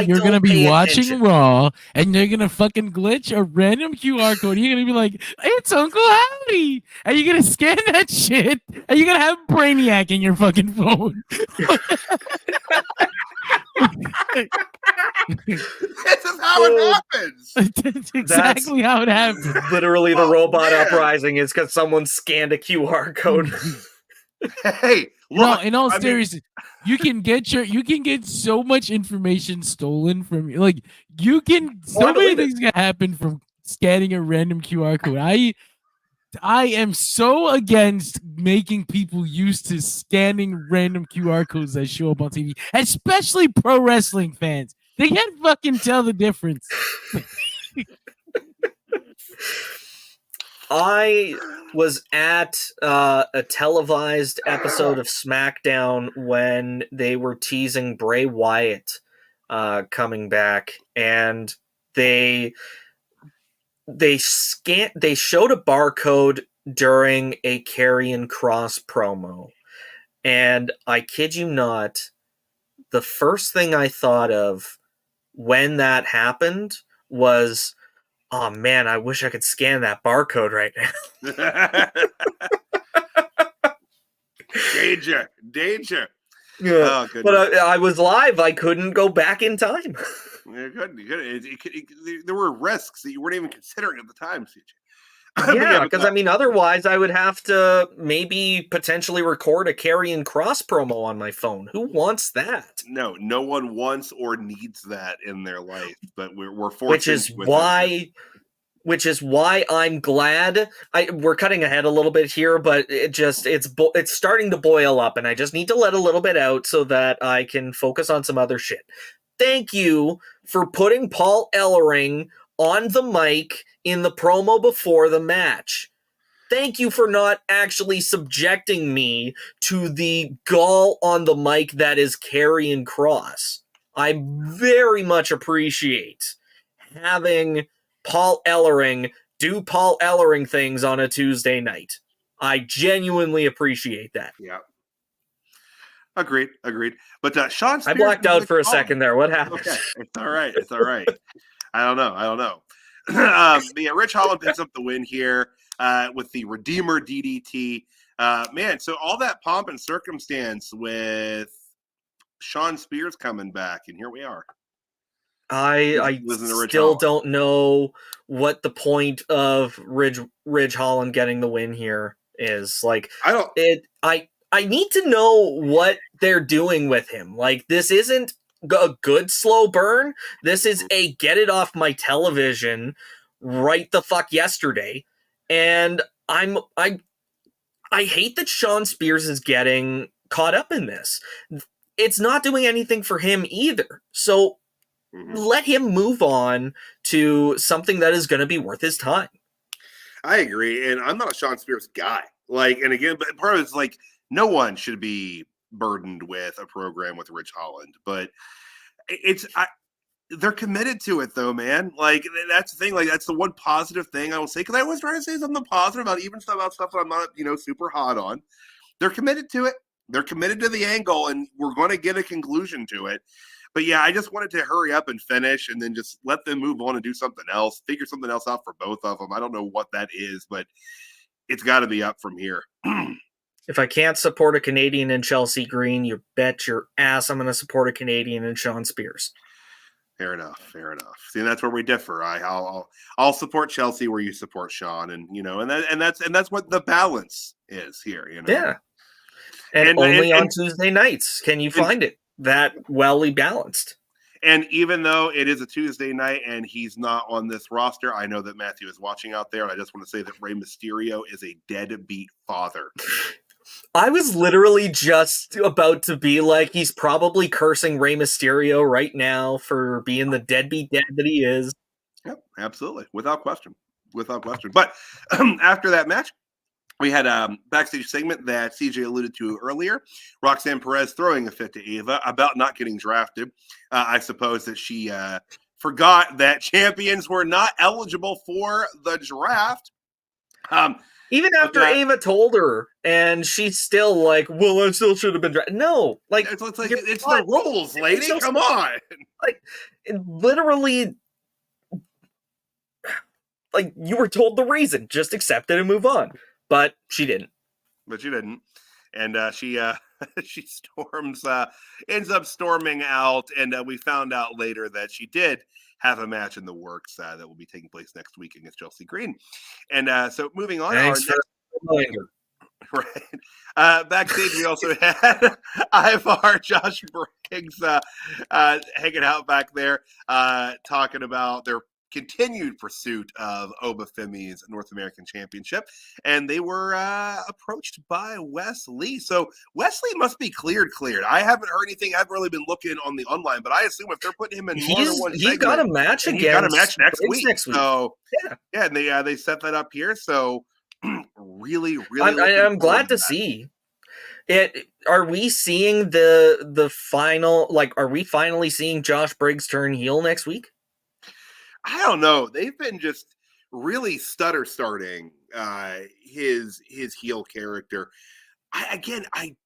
you're gonna be watching Raw and you're gonna fucking glitch a random QR code. You're gonna be like, "It's Uncle Howdy," and you're gonna scan that shit, and you're gonna have Brainiac in your fucking phone. This is how it happens. That's exactly how it happens. Literally, the robot uprising is because someone scanned a QR code. Hey, look, in all seriousness, you can get so much information stolen from you. Like so many things can happen from scanning a random QR code. I am so against making people used to scanning random QR codes that show up on TV, especially pro wrestling fans. They can't fucking tell the difference. I was at a televised episode of SmackDown when they were teasing Bray Wyatt coming back, and they showed a barcode during a Karrion Kross promo, and I kid you not, the first thing I thought of when that happened was, oh man, I wish I could scan that barcode right now. Danger. Yeah. Oh, but I was live. I couldn't go back in time. You couldn't. There were risks that you weren't even considering at the time, CJ. Yeah, because otherwise I would have to maybe potentially record a Karrion Kross promo on my phone. Who wants that? No one wants or needs that in their life. But we're forced. Which is why I'm glad. We're cutting ahead a little bit here, but it's starting to boil up, and I just need to let a little bit out so that I can focus on some other shit. Thank you for putting Paul Ellering on the mic in the promo before the match. Thank you for not actually subjecting me to the gall on the mic that is Karrion Kross. I very much appreciate having Paul Ellering do Paul Ellering things on a Tuesday night. I genuinely appreciate that. Yeah. Agreed. But Shawn Spears, I blacked out for a second there. What happened? Okay. It's all right. I don't know. Rich Holland picks up the win here with the Redeemer DDT. So all that pomp and circumstance with Shawn Spears coming back, and here we are. I still don't know what the point of Ridge Holland getting the win here is. Like, I need to know what they're doing with him. Like, this isn't a good slow burn. This is a get it off my television right the fuck yesterday. And I hate that Shawn Spears is getting caught up in this. It's not doing anything for him either. So let him move on to something that is going to be worth his time. I agree, and I'm not a Shawn Spears guy. Like, and again, but part of it's like no one should be burdened with a program with Rich Holland, but they're committed to it though, man. Like that's the thing. Like that's the one positive thing I will say, because I always try to say something positive about even stuff that I'm not, super hot on. They're committed to it. They're committed to the angle, and we're going to get a conclusion to it. But yeah, I just wanted to hurry up and finish, and then just let them move on and do something else, figure something else out for both of them. I don't know what that is, but it's got to be up from here. If I can't support a Canadian in Chelsea Green, you bet your ass I'm going to support a Canadian in Shawn Spears. Fair enough. See, that's where we differ. I'll support Chelsea where you support Shawn, and that's what the balance is here. Yeah. And only on Tuesday nights can you find it that well balanced. And even though it is a Tuesday night and he's not on this roster, I know that Matthew is watching out there, and I just want to say that Rey Mysterio is a deadbeat father. I was literally just about to be like, he's probably cursing Rey Mysterio right now for being the deadbeat dad that he is. Yep, absolutely. Without question. But after that match, we had a backstage segment that CJ alluded to earlier. Roxanne Perez throwing a fit to Eva about not getting drafted. I suppose that she forgot that champions were not eligible for the draft. Even after Ava told her, and she's still like, well, I still should have been drafted. No, like, it's the rules, lady. Come on. Like, literally, like, you were told the reason. Just accept it and move on. But she didn't. And she ends up storming out. And we found out later that she did have a match in the works that will be taking place next week against Chelsea Green. And so moving on. Thanks for the reminder. Right. Backstage, we also had Ivar, Josh Briggs hanging out back there, talking about their continued pursuit of Oba Femi's North American Championship, and they were approached by Wesley. So Wesley must be cleared. I haven't heard anything. I haven't really been looking on the online, but I assume if they're putting him in more than one segment, got a match again. He got a match next week. So yeah, and they set that up here. So really, I'm glad to see it. Are we seeing the final? Like, are we finally seeing Josh Briggs turn heel next week? I don't know. They've been just really starting his heel character. I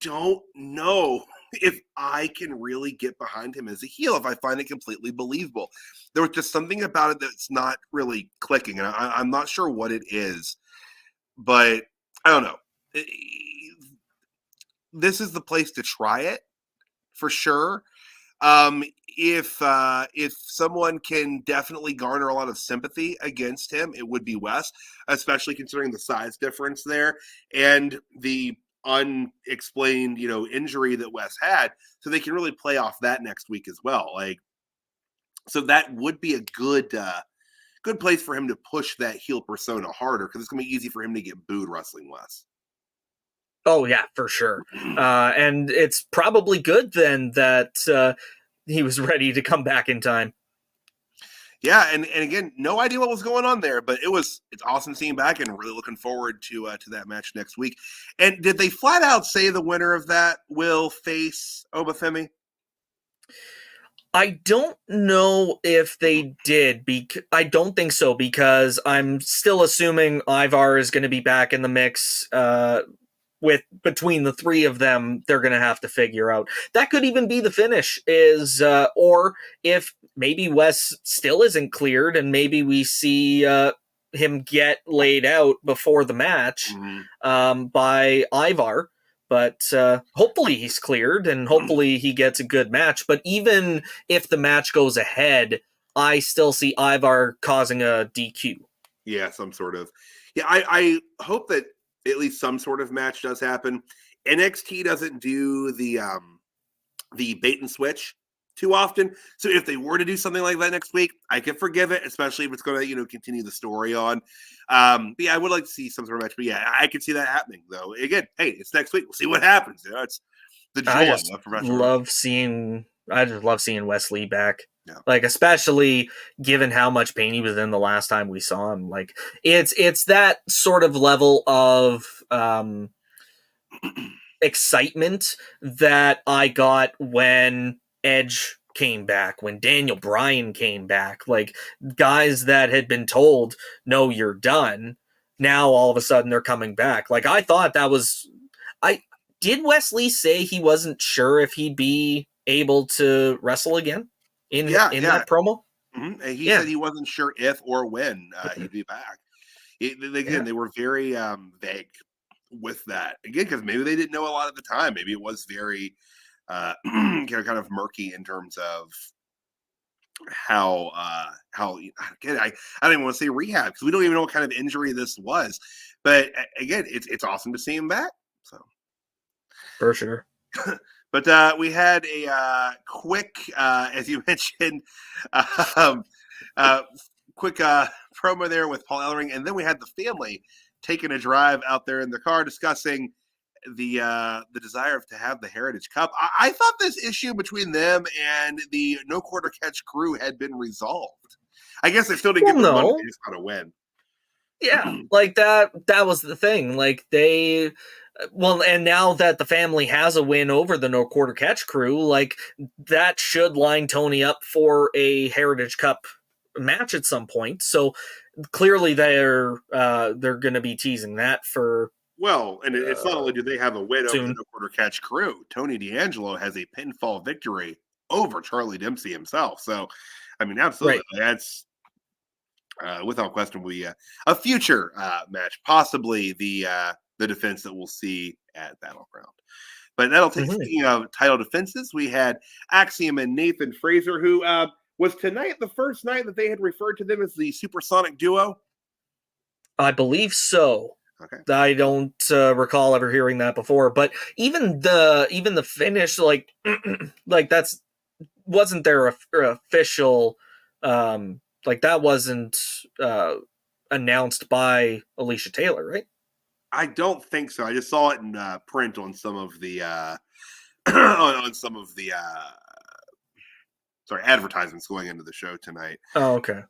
don't know if I can really get behind him as a heel, if I find it completely believable. There was just something about it that's not really clicking, and I'm not sure what it is. But I don't know. This is the place to try it for sure. If someone can definitely garner a lot of sympathy against him, it would be Wes, especially considering the size difference there and the unexplained, injury that Wes had. So they can really play off that next week as well. So that would be a good place for him to push that heel persona harder, because it's going to be easy for him to get booed wrestling Wes. Oh, yeah, for sure. And it's probably good then that he was ready to come back in time. Yeah, and again, no idea what was going on there, but it's awesome seeing him back, and really looking forward to that match next week. And did they flat out say the winner of that will face Oba Femi? I don't know if they did. I don't think so, because I'm still assuming Ivar is going to be back in the mix. Between the three of them, they're going to have to figure out. That could even be the finish, or if maybe Wes still isn't cleared, and maybe we see him get laid out before the match by Ivar. But hopefully he's cleared, and hopefully he gets a good match. But even if the match goes ahead, I still see Ivar causing a DQ. Yeah, some sort of. Yeah, I hope that at least some sort of match does happen. NXT doesn't do the bait and switch too often. So if they were to do something like that next week, I could forgive it, especially if it's going to, continue the story on. But yeah, I would like to see some sort of match. But yeah, I could see that happening, though. Again, hey, it's next week. We'll see what happens. It's the joy of professional wrestling. I just love seeing Wesley back. Yeah. Like, especially given how much pain he was in the last time we saw him. Like, it's that sort of level of excitement that I got when Edge came back, when Daniel Bryan came back. Like, guys that had been told, no, you're done, now all of a sudden they're coming back. Like, I thought that was... Did Wesley say he wasn't sure if he'd be able to wrestle again in that promo? Mm-hmm. And he said he wasn't sure if or when he'd be back. They were very vague with that. Again, because maybe they didn't know a lot at the time. Maybe it was very kind of murky in terms of how again, I don't even want to say rehab, because we don't even know what kind of injury this was. But again, it's awesome to see him back. So for sure. But we had a quick, as you mentioned, quick promo there with Paul Ellering, and then we had the family taking a drive out there in the car discussing the desire to have the Heritage Cup. I thought this issue between them and the No Quarter Catch crew had been resolved. I guess they still didn't get the money. They just got to win. Yeah, like that was the thing. Like and now that the family has a win over the No Quarter Catch crew, like that should line Tony up for a Heritage Cup match at some point. So clearly they're going to be teasing that for. Well, and it's not only do they have a win soon. over the No Quarter Catch crew, Tony D'Angelo has a pinfall victory over Charlie Dempsey himself. So, I mean, absolutely, that's without question will be a future match, possibly the defense that we'll see at Battleground. But that'll take. Speaking of title defenses, we had Axiom and Nathan Frazer, who was tonight the first night that they had referred to them as the Supersonic Duo. I believe so. Okay. I don't recall ever hearing that before, but even the finish, like that's wasn't their official, like that wasn't announced by Alicia Taylor, right? I don't think so. I just saw it in print on some of the on some of the advertisements going into the show tonight. Oh, okay.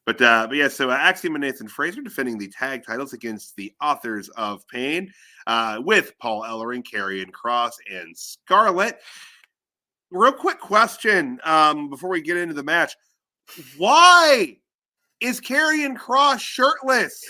But yeah, so Axiom and Nathan Frazer defending the tag titles against the Authors of Pain with Paul Ellering, Karrion Kross, and Scarlett. Real quick question before we get into the match. Why is Karrion Kross shirtless?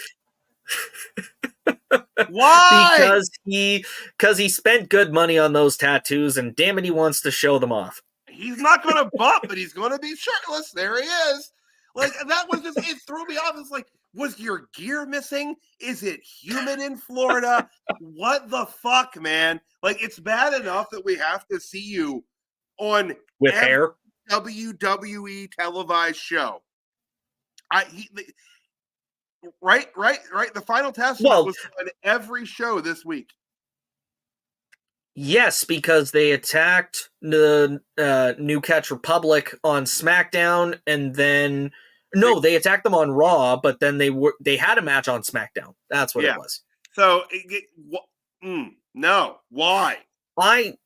Why? Because he spent good money on those tattoos, and damn it, he wants to show them off. He's not going to bump, but he's going to be shirtless. There he is. Like, that was just, it threw me off. It's like, was your gear missing? Is it humid in Florida? What the fuck, man? Like, it's bad enough that we have to see you on with hair WWE televised show. Right. The Final Testament was on every show this week. Yes, because they attacked the New Catch Republic on SmackDown, and then they attacked them on Raw, but then they had a match on SmackDown. That's what it was. So no, why? I'm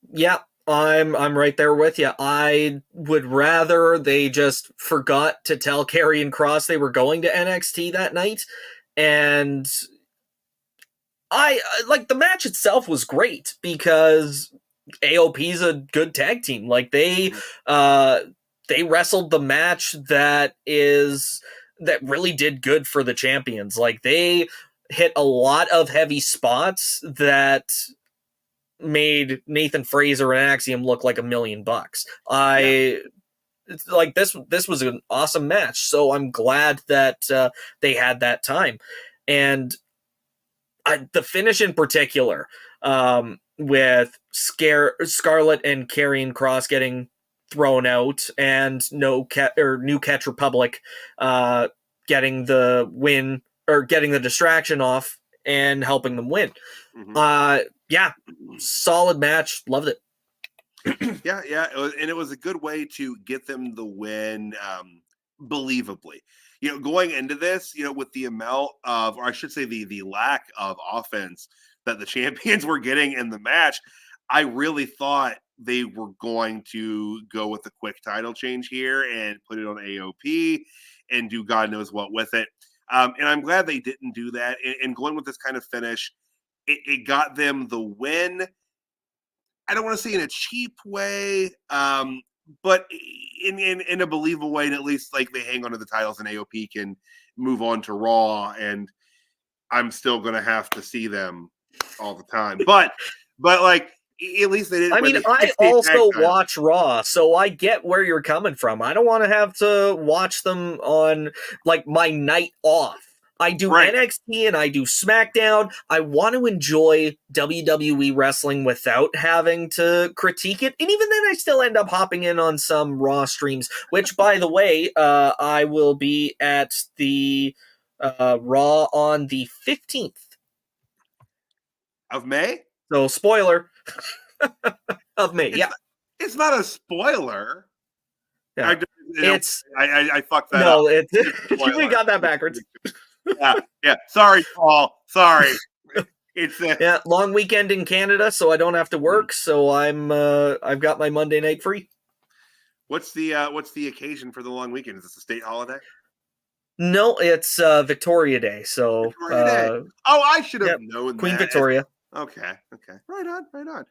right there with you. I would rather they just forgot to tell Karrion Kross they were going to NXT that night, and I like the match itself was great because AOP's a good tag team. Like they wrestled the match that really did good for the champions. Like they hit a lot of heavy spots that made Nathan Frazer and Axiom look like $1 million. Like this was an awesome match. So I'm glad that they had that time. And the finish in particular, with Scarlett and Karrion Kross getting thrown out, and New Catch Republic getting the win or getting the distraction off and helping them win. Solid match, loved it. Yeah, it was a good way to get them the win, believably. Going into this, with the amount of, or I should say, the lack of offense that the champions were getting in the match, I really thought they were going to go with a quick title change here and put it on AOP and do God knows what with it. And I'm glad they didn't do that. And going with this kind of finish, it got them the win. I don't want to say in a cheap way, but in a believable way, and at least like they hang on to the titles and AOP can move on to Raw, and I'm still gonna have to see them all the time. But like at least they didn't. I mean, I also watch Raw, so I get where you're coming from. I don't want to have to watch them on like my night off. I do NXT and I do SmackDown. I want to enjoy WWE wrestling without having to critique it. And even then, I still end up hopping in on some Raw streams, which, by the way, I will be at the Raw on the 15th of May. So, spoiler of May. It's not a spoiler. Yeah. I fucked that up. No, we got that backwards. Yeah. Sorry, Paul. Sorry. It's long weekend in Canada, so I don't have to work. So I've got my Monday night free. What's the occasion for the long weekend? Is this a state holiday? No, it's Victoria Day. So Victoria Day. Oh, I should have known Queen that. Victoria. Okay. Right on.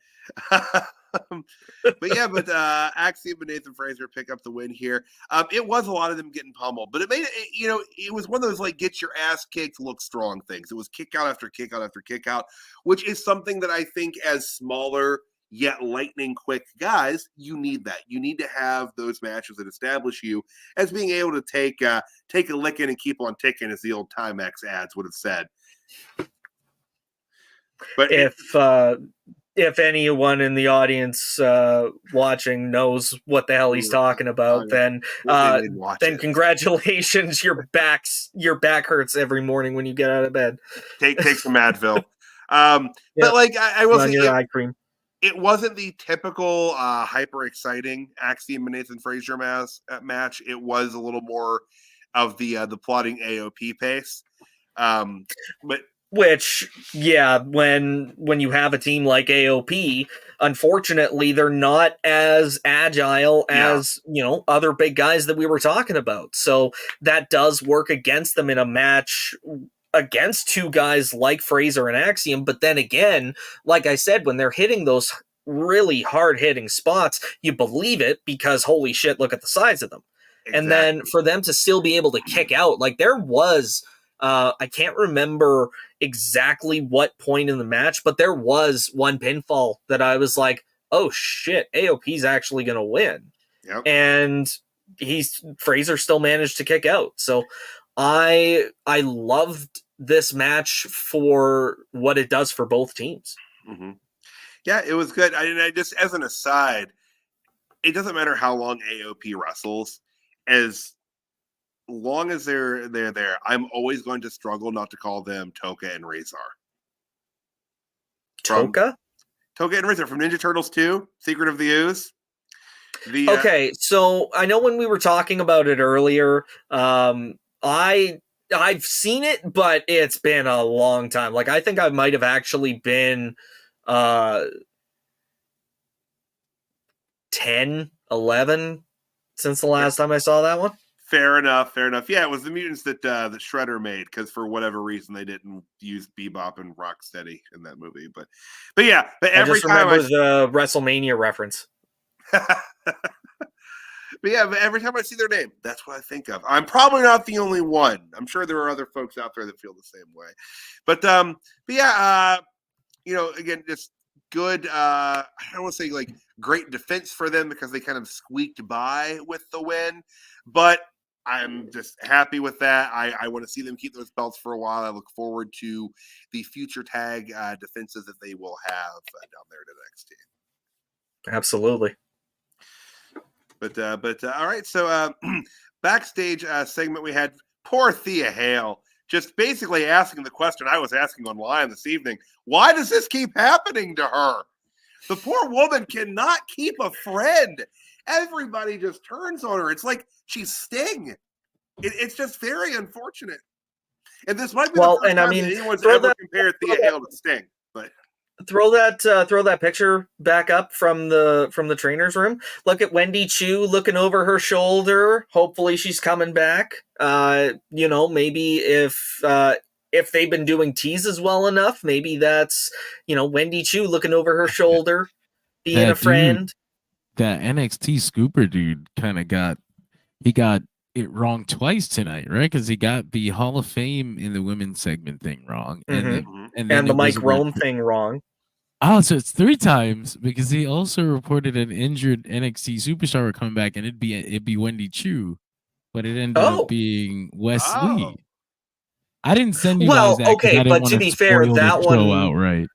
but Axiom and Nathan Frazer pick up the win here. It was a lot of them getting pummeled, but it made it, it was one of those like get your ass kicked, look strong things. It was kick out after kick out after kick out, which is something that I think as smaller yet lightning quick guys, you need that. You need to have those matches that establish you as being able to take a licking and keep on ticking, as the old Timex ads would have said. But if anyone in the audience watching knows what the hell he's talking about, then congratulations, your back hurts every morning when you get out of bed. Take some Advil. But like I will say, your eye cream. It wasn't the typical hyper exciting Axiom and Nathan Frazer match. It was a little more of the plotting AOP pace. But which, when you have a team like AOP, unfortunately, they're not as agile as, other big guys that we were talking about. So that does work against them in a match against two guys like Frazer and Axiom. But then again, like I said, when they're hitting those really hard-hitting spots, you believe it because, holy shit, look at the size of them. Exactly. And then for them to still be able to kick out, like there was... I can't remember exactly what point in the match, but there was one pinfall that I was like, oh shit, AOP's actually going to win. Yep. And Frazer still managed to kick out. So I loved this match for what it does for both teams. Mm-hmm. Yeah, it was good. I just, as an aside, it doesn't matter how long AOP wrestles, as long as they're there, I'm always going to struggle not to call them Toka and Rezar. Toka and Rezar from Ninja Turtles 2, Secret of the Ooze. Okay, so I know when we were talking about it earlier, I've seen it, but it's been a long time. Like I think I might have actually been 10, 11 since the last time I saw that one. Fair enough. Yeah, it was the mutants that Shredder made, because for whatever reason they didn't use Bebop and Rocksteady in that movie. But every time I the WrestleMania reference. But every time I see their name, that's what I think of. I'm probably not the only one. I'm sure there are other folks out there that feel the same way. But again, just good. I don't want to say like great defense for them because they kind of squeaked by with the win, but I'm just happy with that. I want to see them keep those belts for a while. I look forward to the future tag defenses that they will have down there at NXT. Absolutely. But all right. So backstage segment we had poor Thea Hale just basically asking the question I was asking online this evening. Why does this keep happening to her? The poor woman cannot keep a friend. Everybody just turns on her. It's like she's Sting. It's just very unfortunate. And this might be the first time that anyone's ever compared Thea Hale to Sting. But throw that picture back up from the trainer's room. Look at Wendy Chu looking over her shoulder. Hopefully she's coming back. Maybe if they've been doing teases well enough, maybe that's Wendy Chu looking over her shoulder, being a friend. That NXT Scooper dude kind of got it wrong twice tonight, right? Because he got the Hall of Fame in the women's segment thing wrong, and the Mike Rome thing wrong. Oh, so it's 3 times because he also reported an injured NXT superstar coming back, and it'd be Wendy Chu, but it ended up being Wes Lee. I didn't send you guys that. Okay, but to be fair, that one outright.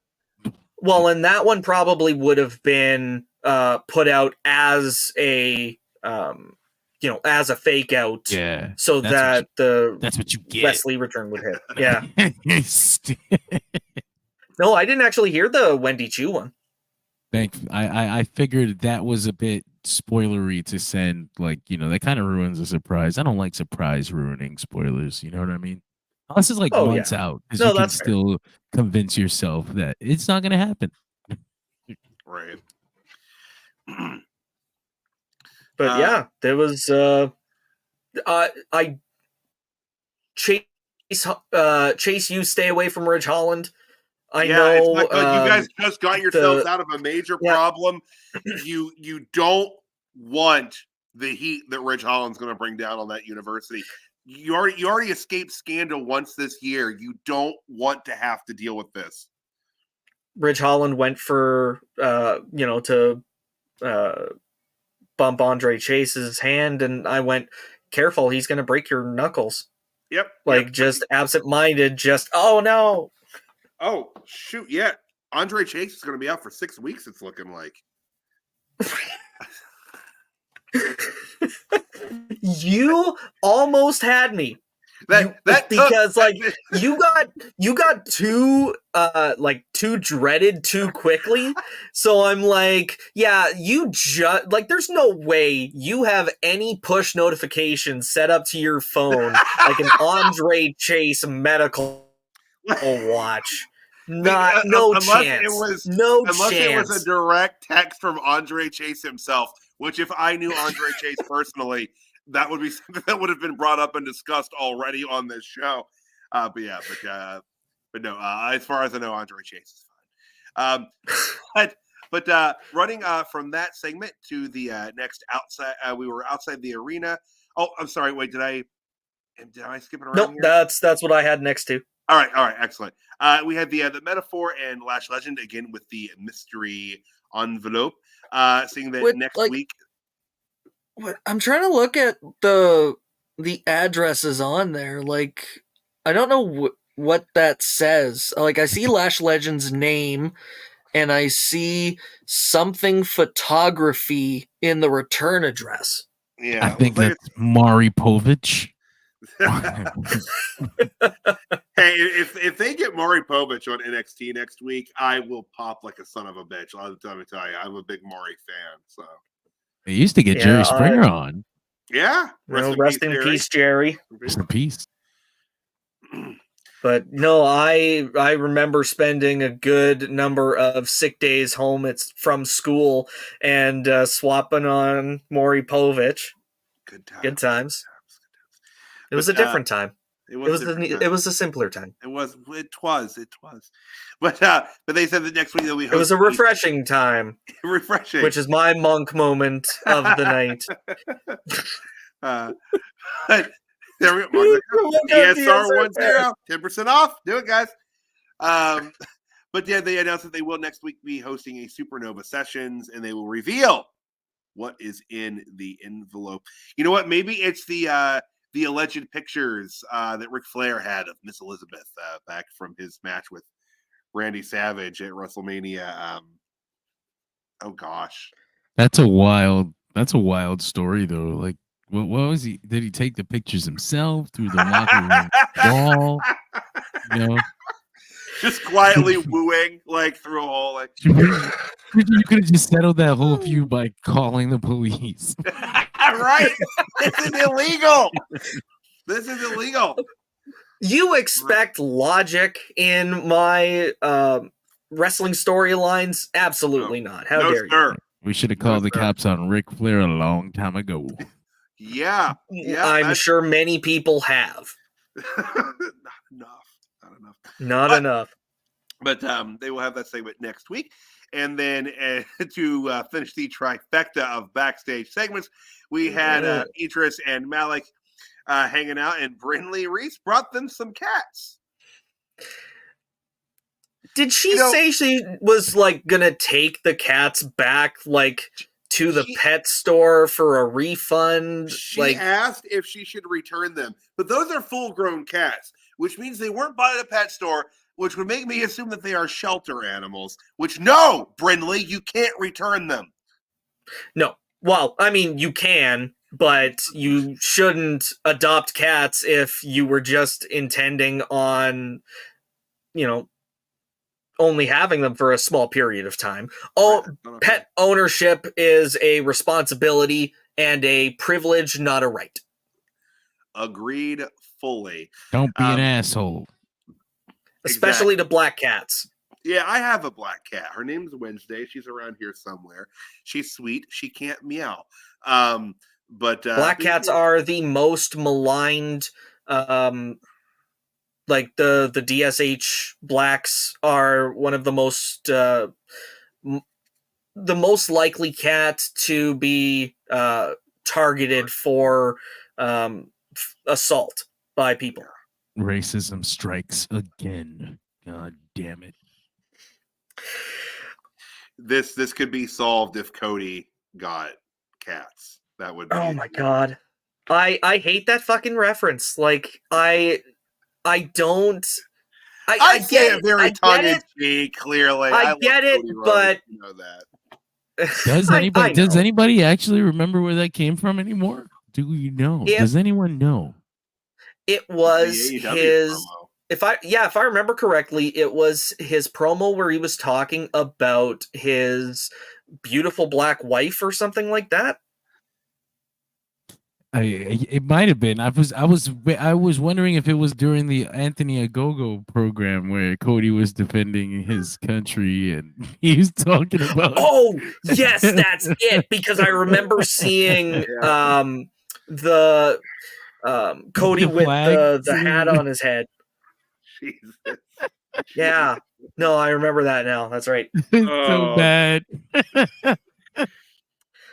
Well, and that one probably would have been put out as a as a fake out, so that's what you get. Wesley return would hit. Yeah. No, I didn't actually hear the Wendy Chu one. I figured that was a bit spoilery to send. That kind of ruins the surprise. I don't like surprise ruining spoilers. You know what I mean? This is months out, because you can still convince yourself that it's not going to happen. Right. But there was Chase you stay away from Ridge Holland. I know you guys just got yourselves out of a major problem. You don't want the heat that Ridge Holland's going to bring down on that university. You already escaped scandal once this year. You don't want to have to deal with this. Ridge Holland went for to bump Andre Chase's hand, and I went, careful, he's going to break your knuckles. Yep. Just absent-minded, oh no. Oh, shoot, yeah. Andre Chase is going to be out for 6 weeks, it's looking like. You almost had me. You got too dreaded too quickly. So I'm like, there's no way you have any push notifications set up to your phone like an Andre Chase medical watch. No chance. Unless it was a direct text from Andre Chase himself, which if I knew Andre Chase personally, that would be something that would have been brought up and discussed already on this show. But no, as far as I know, Andre Chase is fine. But running from that segment to the next outside, we were outside the arena. Oh, I'm sorry. Wait, did I skip it around? Nope, here? That's what I had next to. All right, excellent. We had the Metaphor and Lash Legend again with the mystery envelope. Seeing that next week. I'm trying to look at the addresses on there. I don't know what that says. I see Lash Legend's name, and I see something photography in the return address. Yeah, I think that's Maury Povich. Hey, if they get Maury Povich on NXT next week, I will pop like a son of a bitch. Let me tell you, I'm a big Maury fan. So they used to get Jerry Springer on. Yeah, rest in peace, Jerry. Rest in peace. But no, I remember spending a good number of sick days home from school and swapping on Maury Povich. Good times. It was a different time. It was a simpler time. It was. But they said that next week that it was a refreshing time. Refreshing, which is my monk moment of the night. There we go. DSR 10%, 10% off. Do it, guys. But yeah, they announced that they will next week be hosting a Supernova Sessions, and they will reveal what is in the envelope. You know what? Maybe it's the alleged pictures that Ric Flair had of Miss Elizabeth back from his match with Randy Savage at WrestleMania. Oh gosh, that's a wild story though. What was he? Did he take the pictures himself through the locker room wall? Just quietly wooing, like, through a hole. Like, You could have just settled that whole feud by calling the police. right? This is illegal. This is illegal. You expect logic in my wrestling storylines? Absolutely not. How dare you? We should have called the cops on Ric Flair a long time ago. Yeah. I'm sure many people have. Not enough. But they will have that segment next week. And then to finish the trifecta of backstage segments, we had Idris and Malik hanging out, and Brindley Reese brought them some cats. Did she say she was like gonna take the cats back, like to the pet store for a refund? She asked if she should return them, but those are full-grown cats, which means they weren't by the pet store, which would make me assume that they are shelter animals. Which no, Brindley, you can't return them. No, well, I mean you can, but you shouldn't adopt cats if you were just intending on, only having them for a small period of time. Pet ownership is a responsibility and a privilege, not a right. Agreed fully. Don't be an asshole. Especially to black cats. Yeah, I have a black cat. Her name's Wednesday. She's around here somewhere. She's sweet. She can't meow. But black cats are the most maligned. Like the DSH blacks are one of the most likely cat to be targeted for assault by people. Racism strikes again. God damn it. This could be solved if Cody got cats. That would be my god. I hate that fucking reference. Like I don't. I get it very tongue in cheek. Clearly, I get it, but you know that. Does anybody actually remember where that came from anymore? Do you know? Does anyone know? It was his. Promo. If I remember correctly, it was his promo where he was talking about his beautiful black wife or something like that. It might have been. I was wondering if it was during the Anthony Agogo program where Cody was defending his country and he was talking about. Oh yes, that's it. Because I remember seeing the Cody with the hat on his head. Jesus. Yeah. No, I remember that now. That's right. So bad.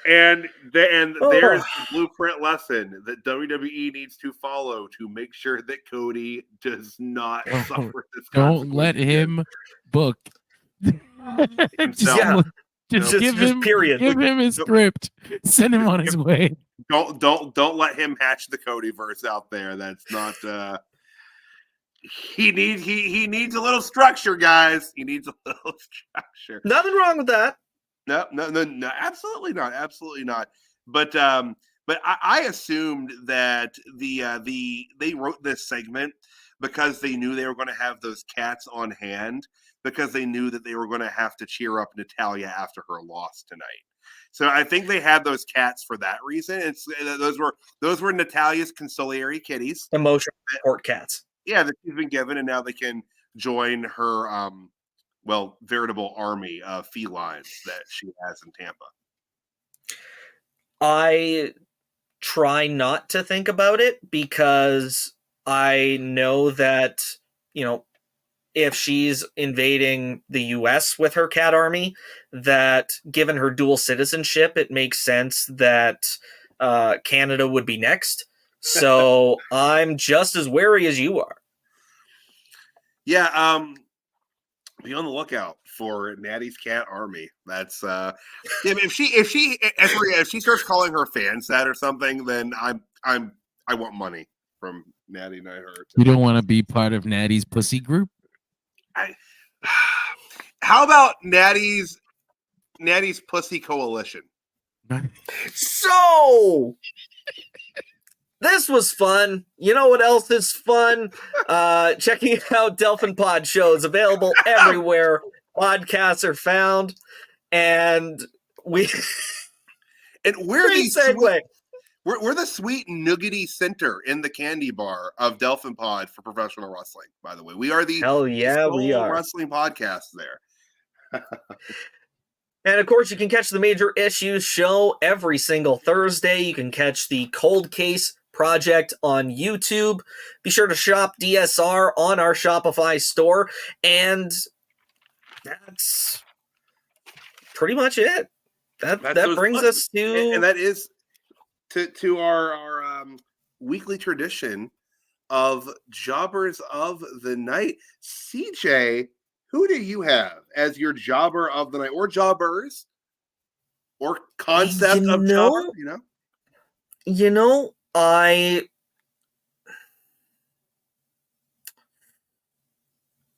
And there's the blueprint lesson that WWE needs to follow to make sure that Cody does not suffer this. Don't let him book. Just give him his script. Send him on his way. Don't let him hatch the Codyverse out there. That's not. He needs a little structure, guys. He needs a little structure. Nothing wrong with that. No, absolutely not. But I assumed that they wrote this segment because they knew they were going to have those cats on hand, because they knew that they were going to have to cheer up Natalya after her loss tonight. So I think they had those cats for that reason. Those were Natalya's consolatory kitties, emotional support cats. Yeah, that she's been given, and now they can join her veritable army of felines that she has in Tampa. I try not to think about it because I know that, if she's invading the US with her cat army, that given her dual citizenship, it makes sense that Canada would be next. So I'm just as wary as you are. Yeah, be on the lookout for Natty's cat army. That's if she starts calling her fans that or something, then I want money from Natty Neidhart. You don't want to be part of Natty's pussy group? How about Natty's pussy coalition? So This was fun. You know what else is fun? Checking out Delphin Pod shows available everywhere podcasts are found. And we're the segue. We're the sweet nougaty center in the candy bar of Delphin Pod for professional wrestling, by the way. We are the we are wrestling podcast there. And of course, you can catch the Major Issues show every single Thursday. You can catch the Cold Case Project on YouTube. Be sure to shop DSR on our Shopify store. And that's pretty much it. That brings us to... And that is to our weekly tradition of Jobbers of the Night. CJ, who do you have as your Jobber of the Night, or Jobbers, or concept of Jobber?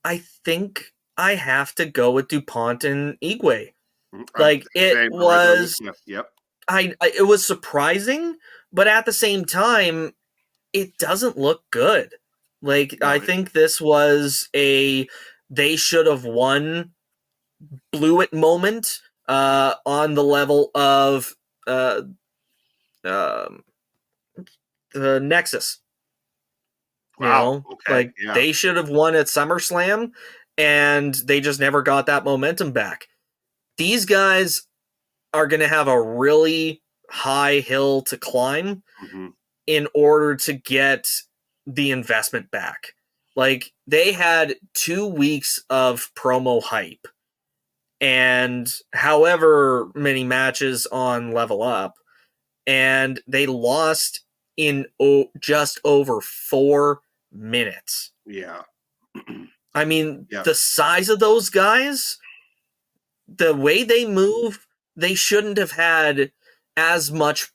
I think I have to go with Dupont and Igwe. Like, it was... Yep. It was surprising, but at the same time, it doesn't look good. Like, I think this was they should have won, blew it moment on the level of the Nexus. Wow. They should have won at SummerSlam, and they just never got that momentum back. These guys are going to have a really high hill to climb in order to get the investment back. Like, they had 2 weeks of promo hype and however many matches on Level Up, and they lost in just over 4 minutes. Yeah. I mean, the size of those guys, the way they move, they shouldn't have had as much,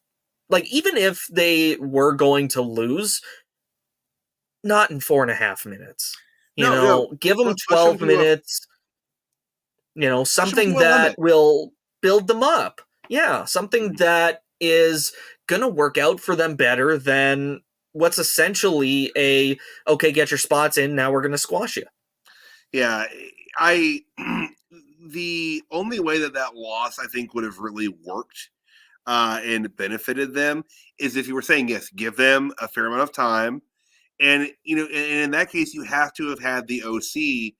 like, even if they were going to lose, not in 4.5 minutes. Give them 12 minutes, something that will build them up. Yeah, something that is going to work out for them better than what's essentially get your spots in, now we're going to squash you. Yeah, the only way that loss, I think, would have really worked and benefited them is if you were saying, yes, give them a fair amount of time. And, and in that case, you have to have had the OC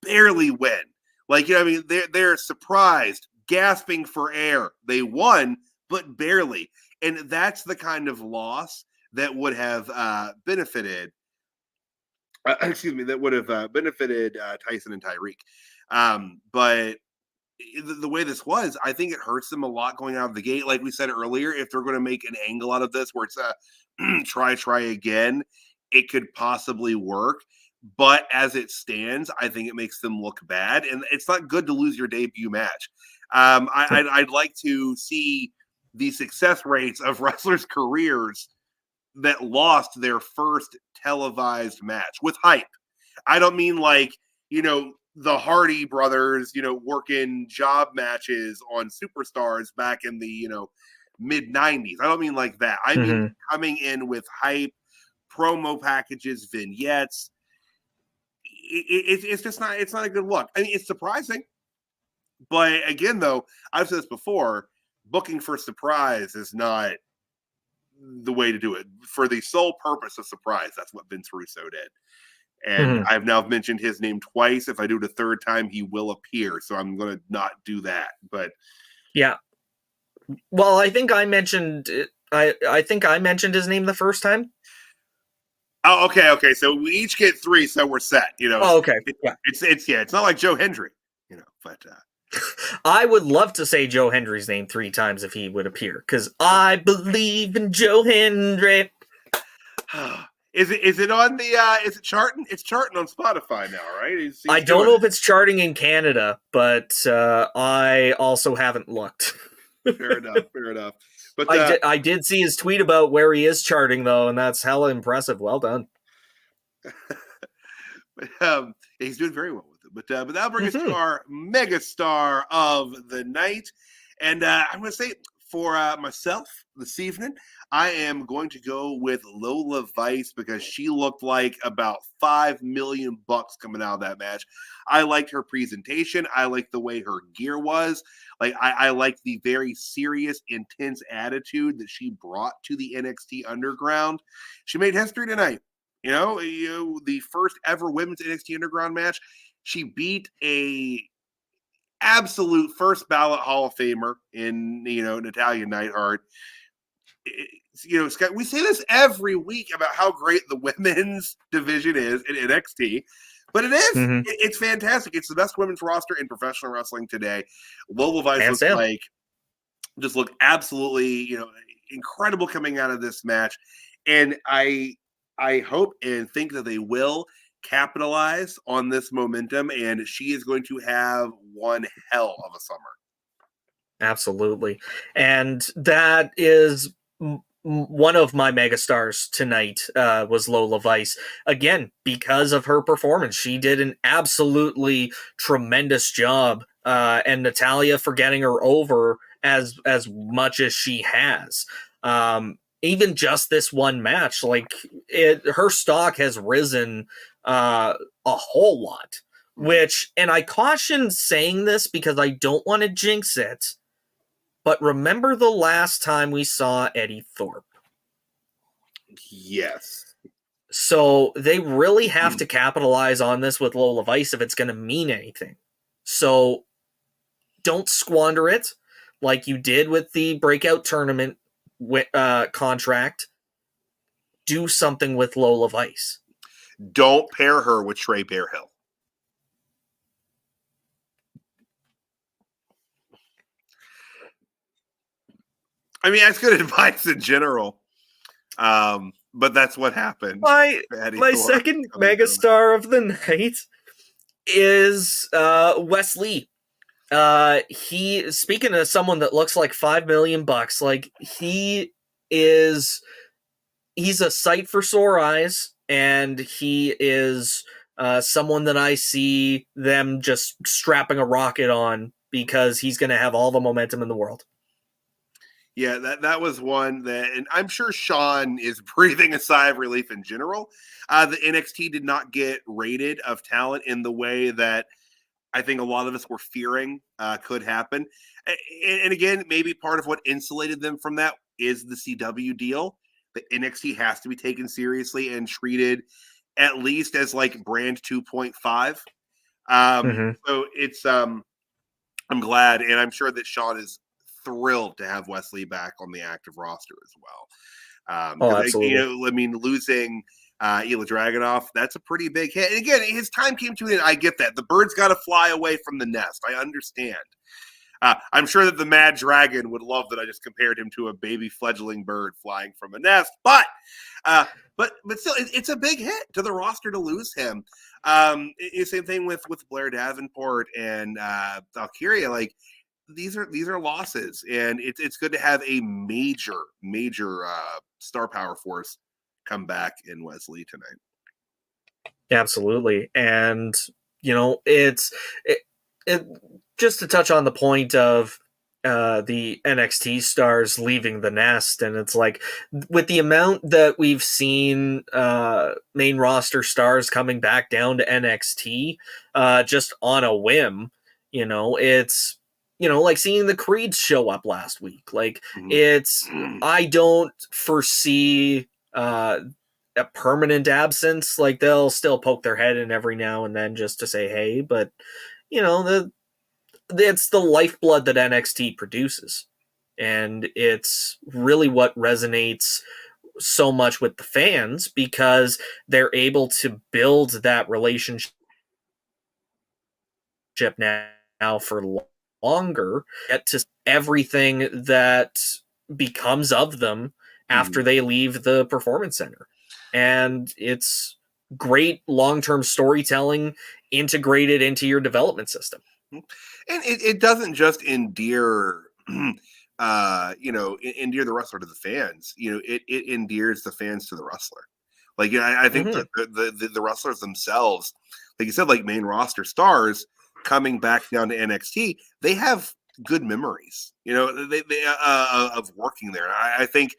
barely win. Like, they're surprised, gasping for air. They won, but barely. And that's the kind of loss that would have benefited, that would have benefited Tyson and Tyriek. But the way this was, I think it hurts them a lot going out of the gate. Like we said earlier, if they're going to make an angle out of this where it's try again, it could possibly work. But as it stands, I think it makes them look bad. And it's not good to lose your debut match. I'd like to see the success rates of wrestlers' careers that lost their first televised match with hype. I don't mean like, the Hardy brothers, working job matches on Superstars back in the, mid 90s. I don't mean like that. I mean coming in with hype, promo packages, vignettes. It's just not, it's not a good look. I mean, it's surprising. But again, though, I've said this before, booking for surprise is not the way to do it. For the sole purpose of surprise, that's what Vince Russo did. And I've now mentioned his name twice. If I do it a third time, he will appear. So I'm going to not do that. But yeah. Well, I think I mentioned I think I mentioned his name the first time. Oh, okay. So we each get 3, so we're set. Oh, okay. Yeah. It's not like Joe Hendry, but I would love to say Joe Hendry's name 3 times if he would appear, because I believe in Joe Hendry. Is it on the is it charting? It's charting on Spotify now, right? He's I don't know if it's charting in Canada, but I also haven't looked. Fair enough. But I did see his tweet about where he is charting though, and that's hella impressive. Well done. He's doing very well with it. But that'll bring us to our megastar of the night. And I'm going to say, for myself this evening, I am going to go with Lola Vice because she looked like about $5 million coming out of that match. I liked her presentation. I liked the way her gear was. Like I liked the very serious, intense attitude that she brought to the NXT Underground. She made history tonight. The first ever women's NXT Underground match. She beat a absolute first ballot Hall of Famer in Natalya Neidhart. Scott, we say this every week about how great the women's division is in NXT, but it is. Mhm. It's fantastic. It's the best women's roster in professional wrestling today. Lola Vice Hands looked absolutely incredible coming out of this match, and I hope and think that they will capitalize on this momentum, and she is going to have one hell of a summer. Absolutely. And that is one of my megastars tonight was Lola Vice. Again, because of her performance. She did an absolutely tremendous job. And Natalya for getting her over as much as she has. Even just this one match, her stock has risen a whole lot. And I caution saying this because I don't want to jinx it, but remember the last time we saw Eddie Thorpe? Yes. So they really have to capitalize on this with Lola Vice if it's going to mean anything. So don't squander it like you did with the breakout tournament contract. Do something with Lola Vice. Don't pair her with Trey Bearhill. I mean, that's good advice in general. But that's what happened. My second megastar of the night is Wes Lee. He, speaking of someone that looks like $5 million, he's a sight for sore eyes, and he is someone that I see them just strapping a rocket on because he's going to have all the momentum in the world. Yeah, that was one that, and I'm sure Shawn is breathing a sigh of relief in general. The NXT did not get rated of talent in the way that I think a lot of us were fearing could happen. And again, maybe part of what insulated them from that is the CW deal. The NXT has to be taken seriously and treated at least as like brand 2.5. So it's, I'm glad, and I'm sure that Shawn is thrilled to have Wes Lee back on the active roster as well. Absolutely. Losing Ilya Dragunov, that's a pretty big hit. And again, his time came to an end. I get that. The bird's got to fly away from the nest. I understand. I'm sure that the Mad Dragon would love that I just compared him to a baby fledgling bird flying from a nest. But still, it's a big hit to the roster to lose him. Same thing with Blair Davenport and Valkyria. Like, these are losses, and it's good to have a major star power force come back in Wes Lee tonight. Absolutely. And it's just to touch on the point of the NXT stars leaving the nest, and it's like with the amount that we've seen main roster stars coming back down to NXT just on a whim, it's like seeing the Creeds show up last week. Like, I don't foresee a permanent absence. Like, they'll still poke their head in every now and then just to say, hey, but it's the lifeblood that NXT produces. And it's really what resonates so much with the fans because they're able to build that relationship now for longer, get to everything that becomes of them after they leave the performance center. And it's great long-term storytelling integrated into your development system. And it doesn't just endear endear the wrestler to the fans. It endears the fans to the wrestler. Like, I think the wrestlers themselves, like you said, like main roster stars coming back down to NXT, they have good memories, of working there. I think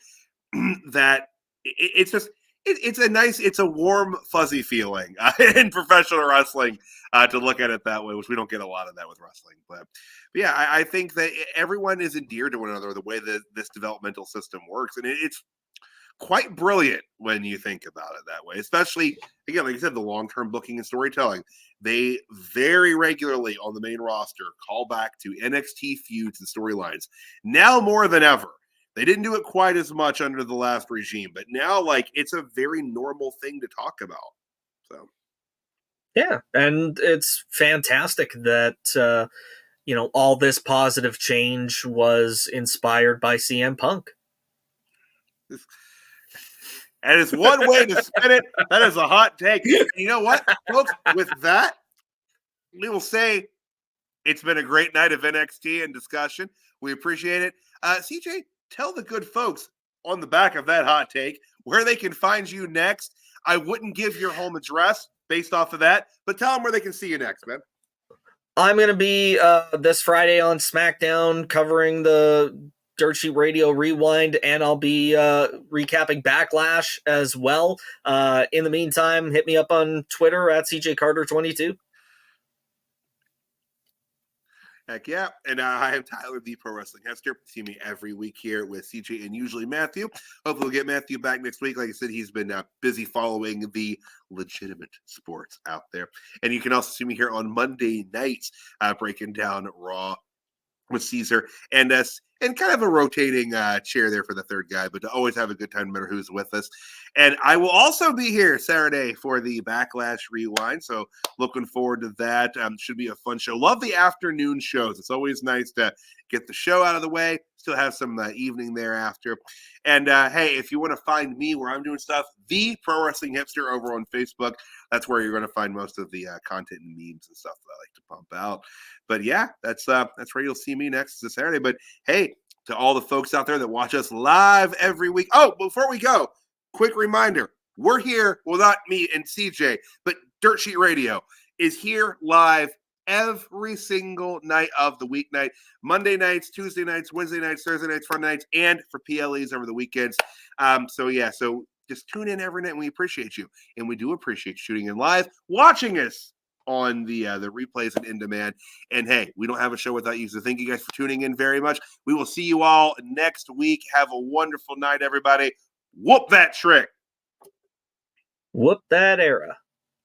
that it's just it's a warm, fuzzy feeling in professional wrestling to look at it that way, which we don't get a lot of that with wrestling. But yeah, I think that everyone is endeared to one another the way that this developmental system works, and it's quite brilliant when you think about it that way. Especially, again, like I said, the long-term booking and storytelling. They very regularly on the main roster call back to NXT feuds and storylines. Now more than ever. They didn't do it quite as much under the last regime, but now, like, it's a very normal thing to talk about. So, yeah, and it's fantastic that all this positive change was inspired by CM Punk. And it's one way to spin it. That is a hot take. And you know what, folks? With that, we will say it's been a great night of NXT and discussion. We appreciate it. CJ, tell the good folks on the back of that hot take where they can find you next. I wouldn't give your home address based off of that, but tell them where they can see you next, man. I'm going to be this Friday on SmackDown covering the Dirt Sheet Radio Rewind, and I'll be recapping Backlash as well. In the meantime, hit me up on Twitter at CJCarter22. Heck yeah. And I am Tyler, the Pro Wrestling Hipster. See me every week here with CJ and usually Matthew. Hopefully we'll get Matthew back next week. Like I said, he's been busy following the legitimate sports out there. And you can also see me here on Monday nights breaking down Raw with Caesar and us. And kind of a rotating chair there for the third guy, but to always have a good time no matter who's with us. And I will also be here Saturday for the Backlash Rewind, so looking forward to that. Should be a fun show. Love the afternoon shows. It's always nice to get the show out of the way, still have some evening thereafter. And hey, if you want to find me where I'm doing stuff, the Pro Wrestling Hipster over on Facebook. That's where you're going to find most of the content and memes and stuff that I like to pump out. But yeah, that's where you'll see me next this Saturday. But hey, to all the folks out there that watch us live every week. Oh, before we go, quick reminder. We're here, well, not me and CJ, but Dirt Sheet Radio is here live every single night of the weeknight. Monday nights, Tuesday nights, Wednesday nights, Thursday nights, Friday nights, and for PLEs over the weekends. So just tune in every night, and we appreciate you. And we do appreciate shooting in live, watching us on the replays and in demand. And hey, we don't have a show without you. So thank you guys for tuning in very much. We will see you all next week. Have a wonderful night, everybody. Whoop that trick. Whoop that era.